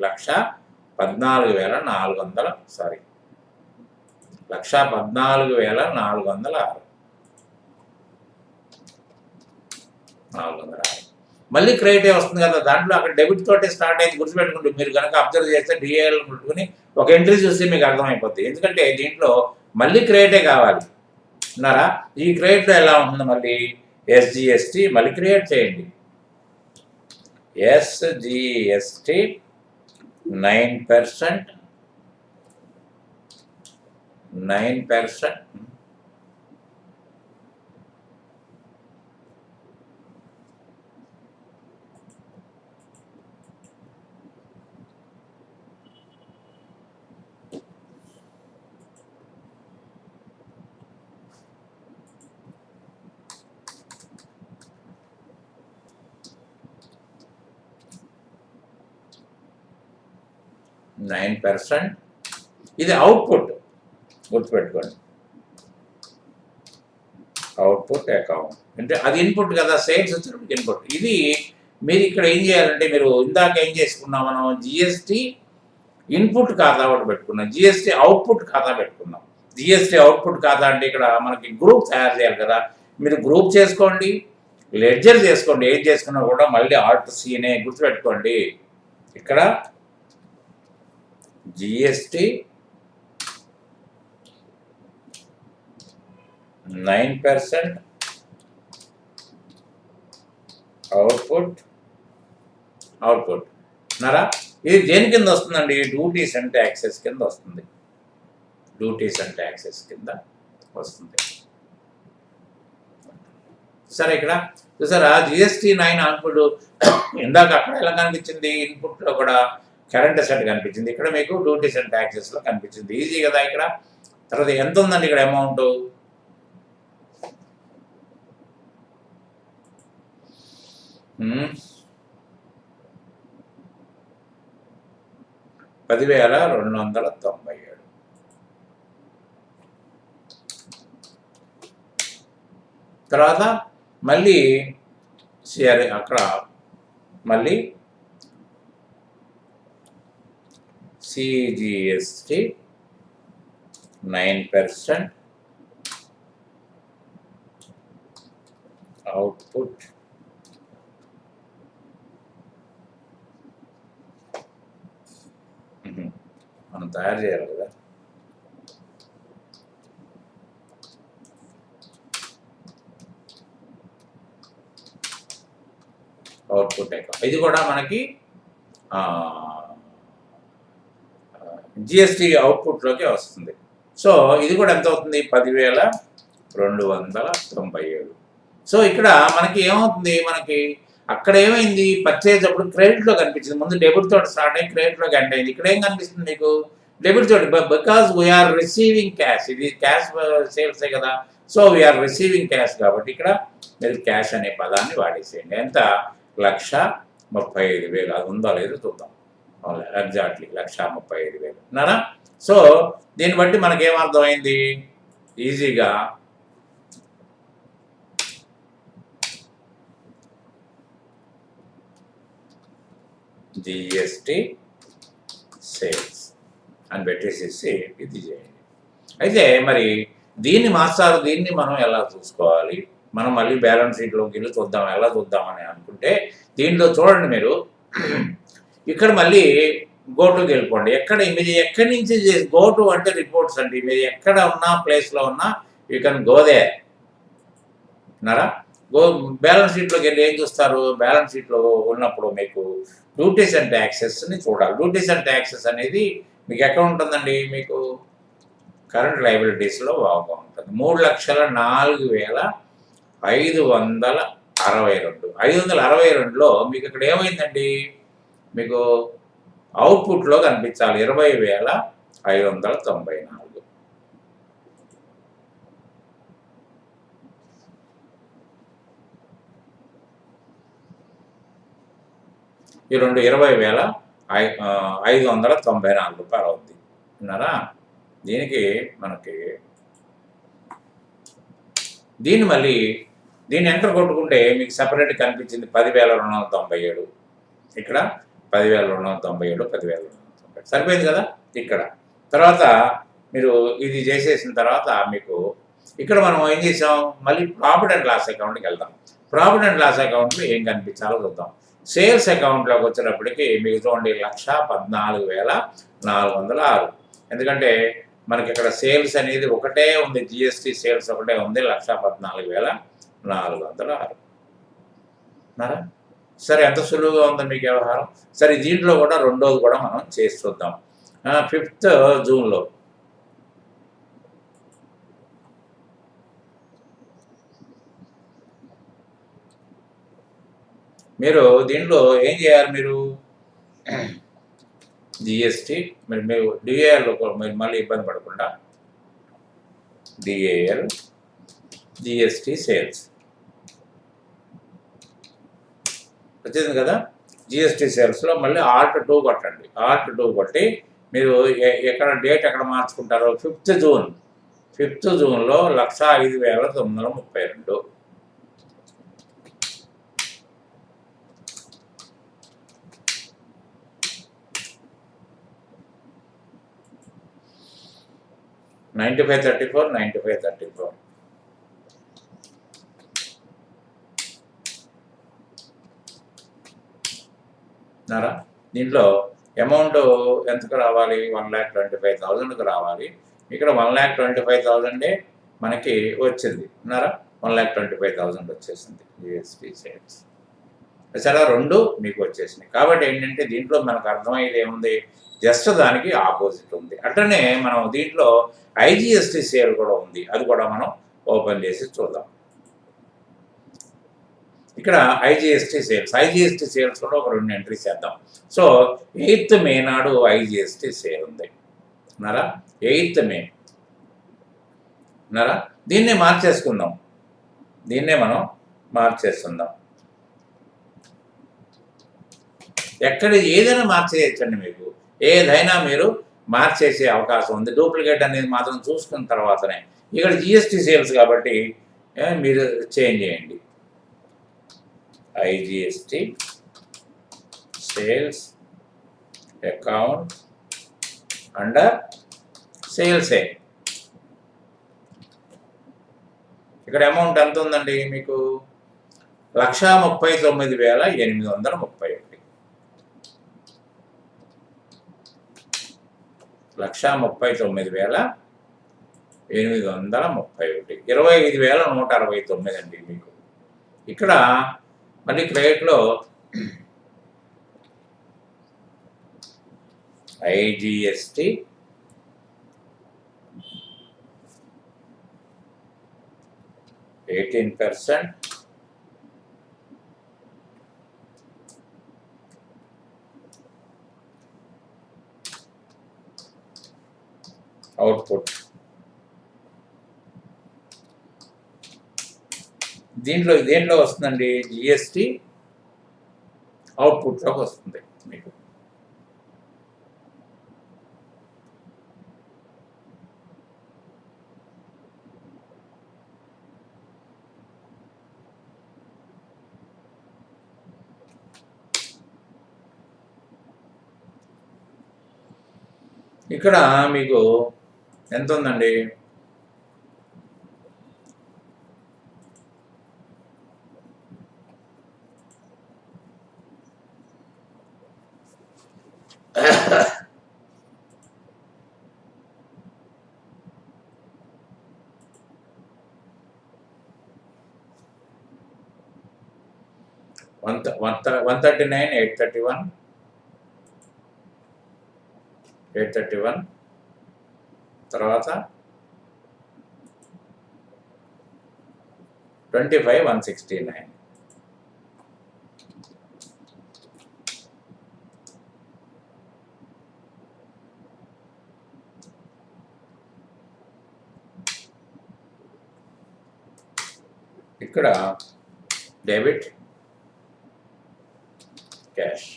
1,14,400, సారీ 1,14,406. మళ్ళీ క్రెడిట్ వస్తుంది కదా, దాంట్లో అక్కడ డెబిట్ తోటి స్టార్ట్ అయింది గుర్తుపెట్టుకుంటూ. మీరు కనుక అబ్జర్వ్ చేస్తే డిఏఎల్ పెట్టుకుని ఒక ఎంట్రీ చూస్తే మీకు అర్థమైపోతుంది. ఎందుకంటే దీంట్లో మళ్ళీ క్రెడిటే కావాలి. ఉన్నారా, ఈ క్రెడిట్లో ఎలా ఉంటుంది, మళ్ళీ ఎస్జిఎస్టి మళ్ళీ క్రియేట్ చేయండి. ఎస్జిఎస్టి 9%, 9%. ఇది అవుట్పుట్, గుర్తుపెట్టుకోండి. అవుట్పుట్ అకౌంట్ అంటే అది ఇన్పుట్ కదా, సేల్స్ వచ్చినప్పుడు ఇన్పుట్. ఇది మీరు ఇక్కడ ఏం చేయాలంటే, మీరు ఇందాక ఏం చేసుకున్నాం, మనం జిఎస్టీ ఇన్పుట్ ఖాతా ఒకటి పెట్టుకున్నాం, జిఎస్టీ అవుట్పుట్ ఖాతా పెట్టుకున్నాం. జిఎస్టీ అవుట్పుట్ ఖాతా అంటే ఇక్కడ మనకి గ్రూప్ తయారు చేయాలి కదా, మీరు గ్రూప్ చేసుకోండి, లెడ్జర్ చేసుకోండి. ఏం చేసుకున్నా కూడా మళ్ళీ Alt Cనే గుర్తుపెట్టుకోండి. ఇక్కడ జిఎస్టి 9%, అవుట్పుట్ ఉన్నారా. ఇది దేని కింద వస్తుందండి, డ్యూటీస్ అండ్ ట్యాక్సెస్ కింద వస్తుంది. డ్యూటీస్ అండ్ ట్యాక్సెస్ కింద వస్తుంది. సరే, ఇక్కడ చూసారా జిఎస్టీ 9 అవుట్పుట్. ఇందాక అక్కడ ఎలా కనిపించింది, ఇన్పుట్లో కూడా కరెంట్ అసెట్ కనిపించింది, ఇక్కడ మీకు డ్యూటీస్ అండ్ ట్యాక్సెస్లో కనిపించింది. ఈజీ కదా. ఇక్కడ తర్వాత ఎంత ఉందండి ఇక్కడ అమౌంట్, 10,297. తర్వాత మళ్ళీ అక్కడ మళ్ళీ CGST 9% అవుట్పుట్ మనం తయారు చేయాలి కదా. అవుట్పుట్ అకౌంట్ ఇది కూడా మనకి జిఎస్టీ అవుట్పుట్లోకి వస్తుంది. సో ఇది కూడా ఎంత అవుతుంది? 10,297. సో ఇక్కడ మనకి ఏమవుతుంది, మనకి అక్కడ ఏమైంది, పర్చేజ్ అప్పుడు క్రెడిట్లో కనిపించింది. ముందు డెబిట్ తోటి స్టార్ట్ అయ్యి క్రెడిట్లోకి ఎండ్ అయింది. ఇక్కడ ఏం కనిపిస్తుంది మీకు? డెబిట్ తోటి, బికాజ్ వీఆర్ రిసీవింగ్ క్యాష్. ఇది క్యాష్ సేల్సే కదా. సో వీఆర్ రిసీవింగ్ క్యాష్ కాబట్టి ఇక్కడ మీరు క్యాష్ అనే పదాన్ని వాడేసేయండి. ఎంత? 1,35,000. అది ఉందో లేదో చూద్దాం. ఎగ్జాక్ట్లీ 1,35,000 అన్నారా. సో దీన్ని బట్టి మనకేమర్థమైంది ఈజీగా, జిఎస్టి సేల్స్ అని పెట్టేసేసి ఇది చేయండి. అయితే మరి దీన్ని మాస్టారు దీన్ని మనం ఎలా చూసుకోవాలి? మనం మళ్ళీ బ్యాలెన్స్ షీట్లోకి వెళ్ళి చూద్దాం, ఎలా చూద్దామని అనుకుంటే దీంట్లో చూడండి మీరు, ఇక్కడ మళ్ళీ గోటుకి వెళ్ళిపోండి. మీరు ఎక్కడి నుంచి గోటు అంటే రిపోర్ట్స్ అండి. మీరు ఎక్కడ ఉన్నా ప్లేస్లో ఉన్నా యూ కెన్ గో దేర్ అన్నారా. బ్యాలెన్స్ షీట్లోకి వెళ్ళి ఏం చూస్తారు? బ్యాలెన్స్ షీట్లో ఉన్నప్పుడు మీకు డ్యూటీస్ అండ్ ట్యాక్సెస్ని చూడాలి. డ్యూటీస్ అండ్ ట్యాక్సెస్ అనేది మీకు ఎక్కడ ఉంటుందండి? మీకు కరెంట్ లయబిలిటీస్లో బాగా ఉంటుంది. 3,04,562. 562లో మీకు ఇక్కడ ఏమైందండి? మీకు అవుట్పుట్లో కనిపించాలి 20,594. ఈ 20,594 రూపాయలు అవుద్ది అన్నారా. దీనికి మనకి మళ్ళీ దీన్ని ఎంటర్ కొట్టుకుంటే మీకు సపరేట్ కనిపించింది 10,297. ఇక్కడ 10,297, 10,297 సరిపోయింది కదా. ఇక్కడ తర్వాత మీరు ఇది చేసేసిన తర్వాత మీకు ఇక్కడ మనం ఏం చేసాం, మళ్ళీ ప్రాఫిట్ అండ్ లాస్ అకౌంట్కి వెళ్దాం. ప్రాఫిట్ అండ్ లాస్ అకౌంట్లో ఏం కనిపించాలో చూద్దాం. సేల్స్ అకౌంట్లోకి వచ్చినప్పటికీ మీకు చూడండి 1,14,406. ఎందుకంటే మనకి ఇక్కడ సేల్స్ అనేది ఒకటే ఉంది, జిఎస్టీ సేల్స్ ఒకటే ఉంది, 1,14,406. సరే, ఎంత సులువుగా ఉంది మీకు వ్యవహారం. సరే, దీంట్లో కూడా రెండోది కూడా మనం చేసి చూద్దాం. 5th జూన్లో మీరు దీంట్లో ఏం చేయాలి? మీరు జిఎస్టీ మీరు డిఏఎల్లో మీరు మళ్ళీ ఇబ్బంది పడకుండా డిఏఎల్ జిఎస్టీ సేల్స్ వచ్చింది కదా. జిఎస్టీ సేల్స్లో మళ్ళీ Alt 2 కొట్టండి. Alt 2 కొట్టి మీరు ఎక్కడ డేట్ ఎక్కడ మార్చుకుంటారో 5th జూన్. 5th జూన్లో 105,932. $95.34, $95.34. నారా. దీంట్లో అమౌంట్ ఎంతకు రావాలి? 1,25,000కు రావాలి. ఇక్కడ 1,25,000 మనకి వచ్చింది నారా. 1,25,000 వచ్చేసింది జిఎస్టీ సేల్స్. సరే, రెండు మీకు వచ్చేసినాయి. కాబట్టి ఏంటంటే దీంట్లో మనకు అర్థమయ్యేది ఏముంది, జస్ట్ దానికి ఆపోజిట్ ఉంది. అట్లనే మనం దీంట్లో ఐజిఎస్టీ సేల్ కూడా ఉంది, అది కూడా మనం ఓపెన్ చేసి చూద్దాం. ఇక్కడ ఐజిఎస్టీ సేల్స్ కూడా ఒక 2 ఎంట్రీస్ చేద్దాం. సో 8th మే నాడు ఐజిఎస్టీ సేల్ ఉంది అన్నారా. 8th మే అన్నారా. దీన్నే మార్చేసుకుందాం, దీన్నే మనం మార్చేసుకుందాం. ఎక్కడ ఏదైనా మార్చేయచ్చండి. మీకు ఏదైనా మీరు మార్చేసే అవకాశం ఉంది. డూప్లికేట్ అనేది మాత్రం చూసుకున్న తర్వాతనే. ఇక్కడ జిఎస్టీ సేల్స్ కాబట్టి మీరు చేంజ్ చేయండి. ఐజిఎస్టీ సేల్స్ అకౌంట్ అండర్ సేల్సే. ఇక్కడ అమౌంట్ ఎంత ఉందండి మీకు? 1,39,831. 1,39,831. 25,169 అండి మీకు. ఇక్కడ మళ్ళీ క్రెడిట్లో ఐజిఎస్టి %18, అవుట్పుట్. దేంట్లో వస్తుందండి? జిఎస్టి అవుట్పుట్లోకి వస్తుంది మీకు. ఇక్కడ మీకు ఎంత ఉందండి? వన్ 139,831. తర్వాత 25,169. ఇక్కడ డెబిట్ క్యాష్.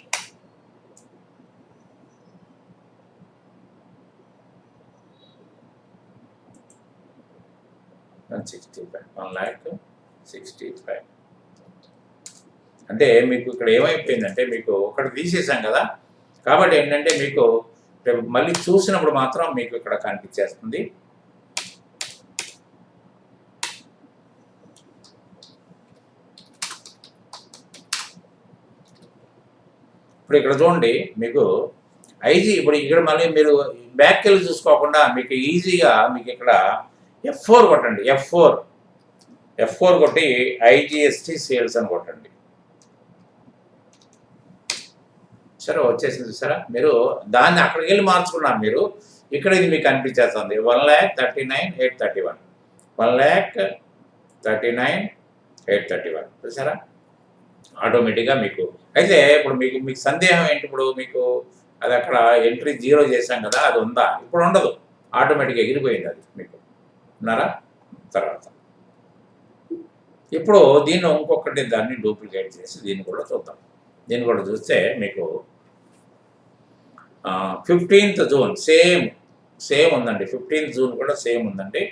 $1,65,000. అంటే మీకు ఇక్కడ ఏమైపోయిందంటే మీకు ఒకటి తీసేసాం కదా, కాబట్టి ఏంటంటే మీకు మళ్ళీ చూసినప్పుడు మాత్రం మీకు ఇక్కడ కనిపించేస్తుంది. ఇప్పుడు ఇక్కడ చూడండి మీకు ఇప్పుడు ఇక్కడ మళ్ళీ మీరు బ్యాక్కి వెళ్ళి చూసుకోకుండా మీకు ఈజీగా మీకు ఇక్కడ F4 కొట్టండి. F4 కొట్టి ఐజిఎస్టి సేల్స్ అని కొట్టండి. సరే వచ్చేసింది చూసారా? మీరు దాన్ని అక్కడికి వెళ్ళి మార్చుకున్నారు. మీరు ఇక్కడ ఇది మీకు అనిపించేస్తుంది 1,39,831. 1,39,831 చూసారా? ఆటోమేటిక్గా మీకు. అయితే ఇప్పుడు మీకు సందేహం ఏంటి? ఇప్పుడు మీకు అది అక్కడ ఎంట్రీ 0 చేశాం కదా, అది ఉందా? ఇప్పుడు ఉండదు, ఆటోమేటిక్గా ఎగిరిపోయింది అది మీకు. ఉన్నారా? తర్వాత ఇప్పుడు దీన్ని ఇంకొకటి దాన్ని డూప్లికేట్ చేసి దీన్ని కూడా చూద్దాం. దీన్ని కూడా చూస్తే మీకు 15th జూన్ సేమ్ ఉందండి. 15th జూన్ కూడా సేమ్ ఉందండి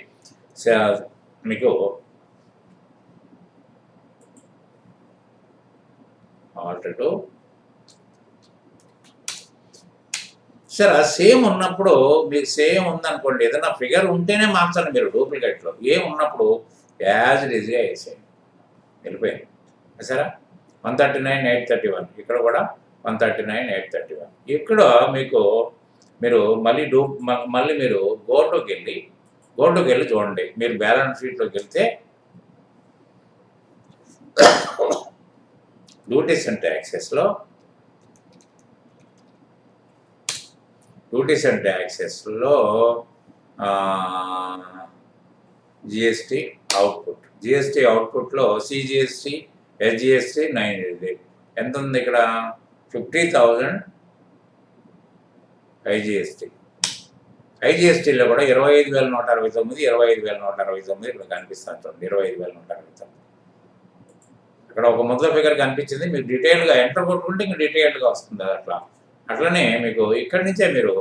మీకు. ఆల్రెడీ సరే సేమ్ ఉన్నప్పుడు మీకు సేమ్ ఉందనుకోండి, ఏదైనా ఫిగర్ ఉంటేనే మార్చండి మీరు డూప్లికేట్లో. ఏం ఉన్నప్పుడు యాజ్ ఇట్ ఈజ్గా వేసేయండి, వెళ్ళిపోయింది. సరే 139,831. ఇక్కడ కూడా 139,831. ఇక్కడ మీరు మళ్ళీ మీరు గోల్డ్లోకి వెళ్ళి చూడండి. మీరు బ్యాలెన్స్ షీట్లోకి వెళ్తే డ్యూటీస్ అండ్ ట్యాక్సెస్లో జిఎస్టీ అవుట్పుట్లో సిజిఎస్టీ, ఎస్జిఎస్టీ 9 ఎంత ఉంది ఇక్కడ? 50,000 ఐజిఎస్టీలో కూడా 25,169, 25,169 ఇక్కడ కనిపిస్తుంది. 25,169 ఇక్కడ ఒక మొదల ఫిగర్ కనిపించింది. మీకు డీటెయిల్గా ఎంటర్ కొట్టుకుంటే ఇంకా డీటెయిల్డ్గా వస్తుంది. అట్లనే మీకు ఇక్కడి నుంచే మీరు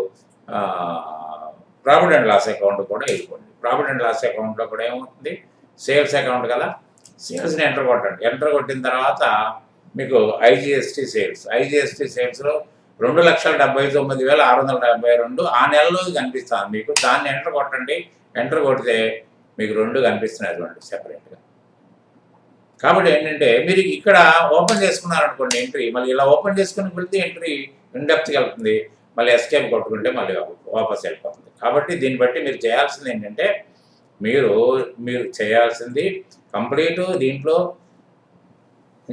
ప్రాఫిట్ అండ్ లాస్ అకౌంట్ కూడా వెళ్ళిపోండి. ప్రాఫిట్ అండ్ లాస్ అకౌంట్లో కూడా ఏమవుతుంది? సేల్స్ అకౌంట్ కదా, సేల్స్ని ఎంటర్ కొట్టండి. ఎంటర్ కొట్టిన తర్వాత మీకు ఐజిఎస్టీ సేల్స్లో 2,79,672 ఆ నెలలో కనిపిస్తుంది మీకు. దాన్ని ఎంటర్ కొట్టండి. ఎంటర్ కొడితే మీకు 2 కనిపిస్తున్నాయి చూడండి సెపరేట్గా. కాబట్టి ఏంటంటే మీరు ఇక్కడ ఓపెన్ చేసుకున్నారనుకోండి ఎంట్రీ, మళ్ళీ ఇలా ఓపెన్ చేసుకుని వెళ్తే ఎంట్రీ ఇన్డెప్త్కి వెళ్తుంది. మళ్ళీ ఎస్కేప్ కొట్టుకుంటే మళ్ళీ వాపస్ వెళ్ళిపోతుంది. కాబట్టి దీన్ని బట్టి మీరు చేయాల్సింది ఏంటంటే మీరు చేయాల్సింది కంప్లీట్ దీంట్లో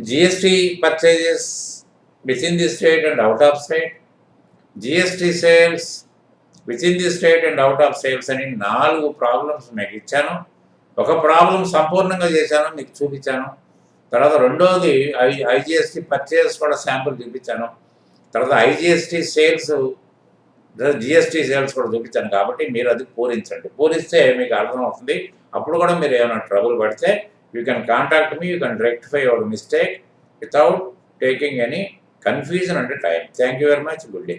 GST purchases within the state and out of state, GST sales within the state and out of sales అని 4 ప్రాబ్లమ్స్ మీకు ఇచ్చాను. ఒక ప్రాబ్లం సంపూర్ణంగా చేశాను, మీకు చూపించాను. తర్వాత రెండోది ఐజిఎస్టీ పర్చేస్ కూడా శాంపుల్ చూపించాను. తర్వాత ఐజిఎస్టీ సేల్స్, జిఎస్టీ సేల్స్ కూడా చూపించాను. కాబట్టి మీరు అది పూరించండి. పూరిస్తే మీకు అర్థమవుతుంది. అప్పుడు కూడా మీరు ఏమైనా ట్రబుల్ పడితే you can contact me, you can rectify your mistake without taking any confusion and time. Thank you very much. Good day.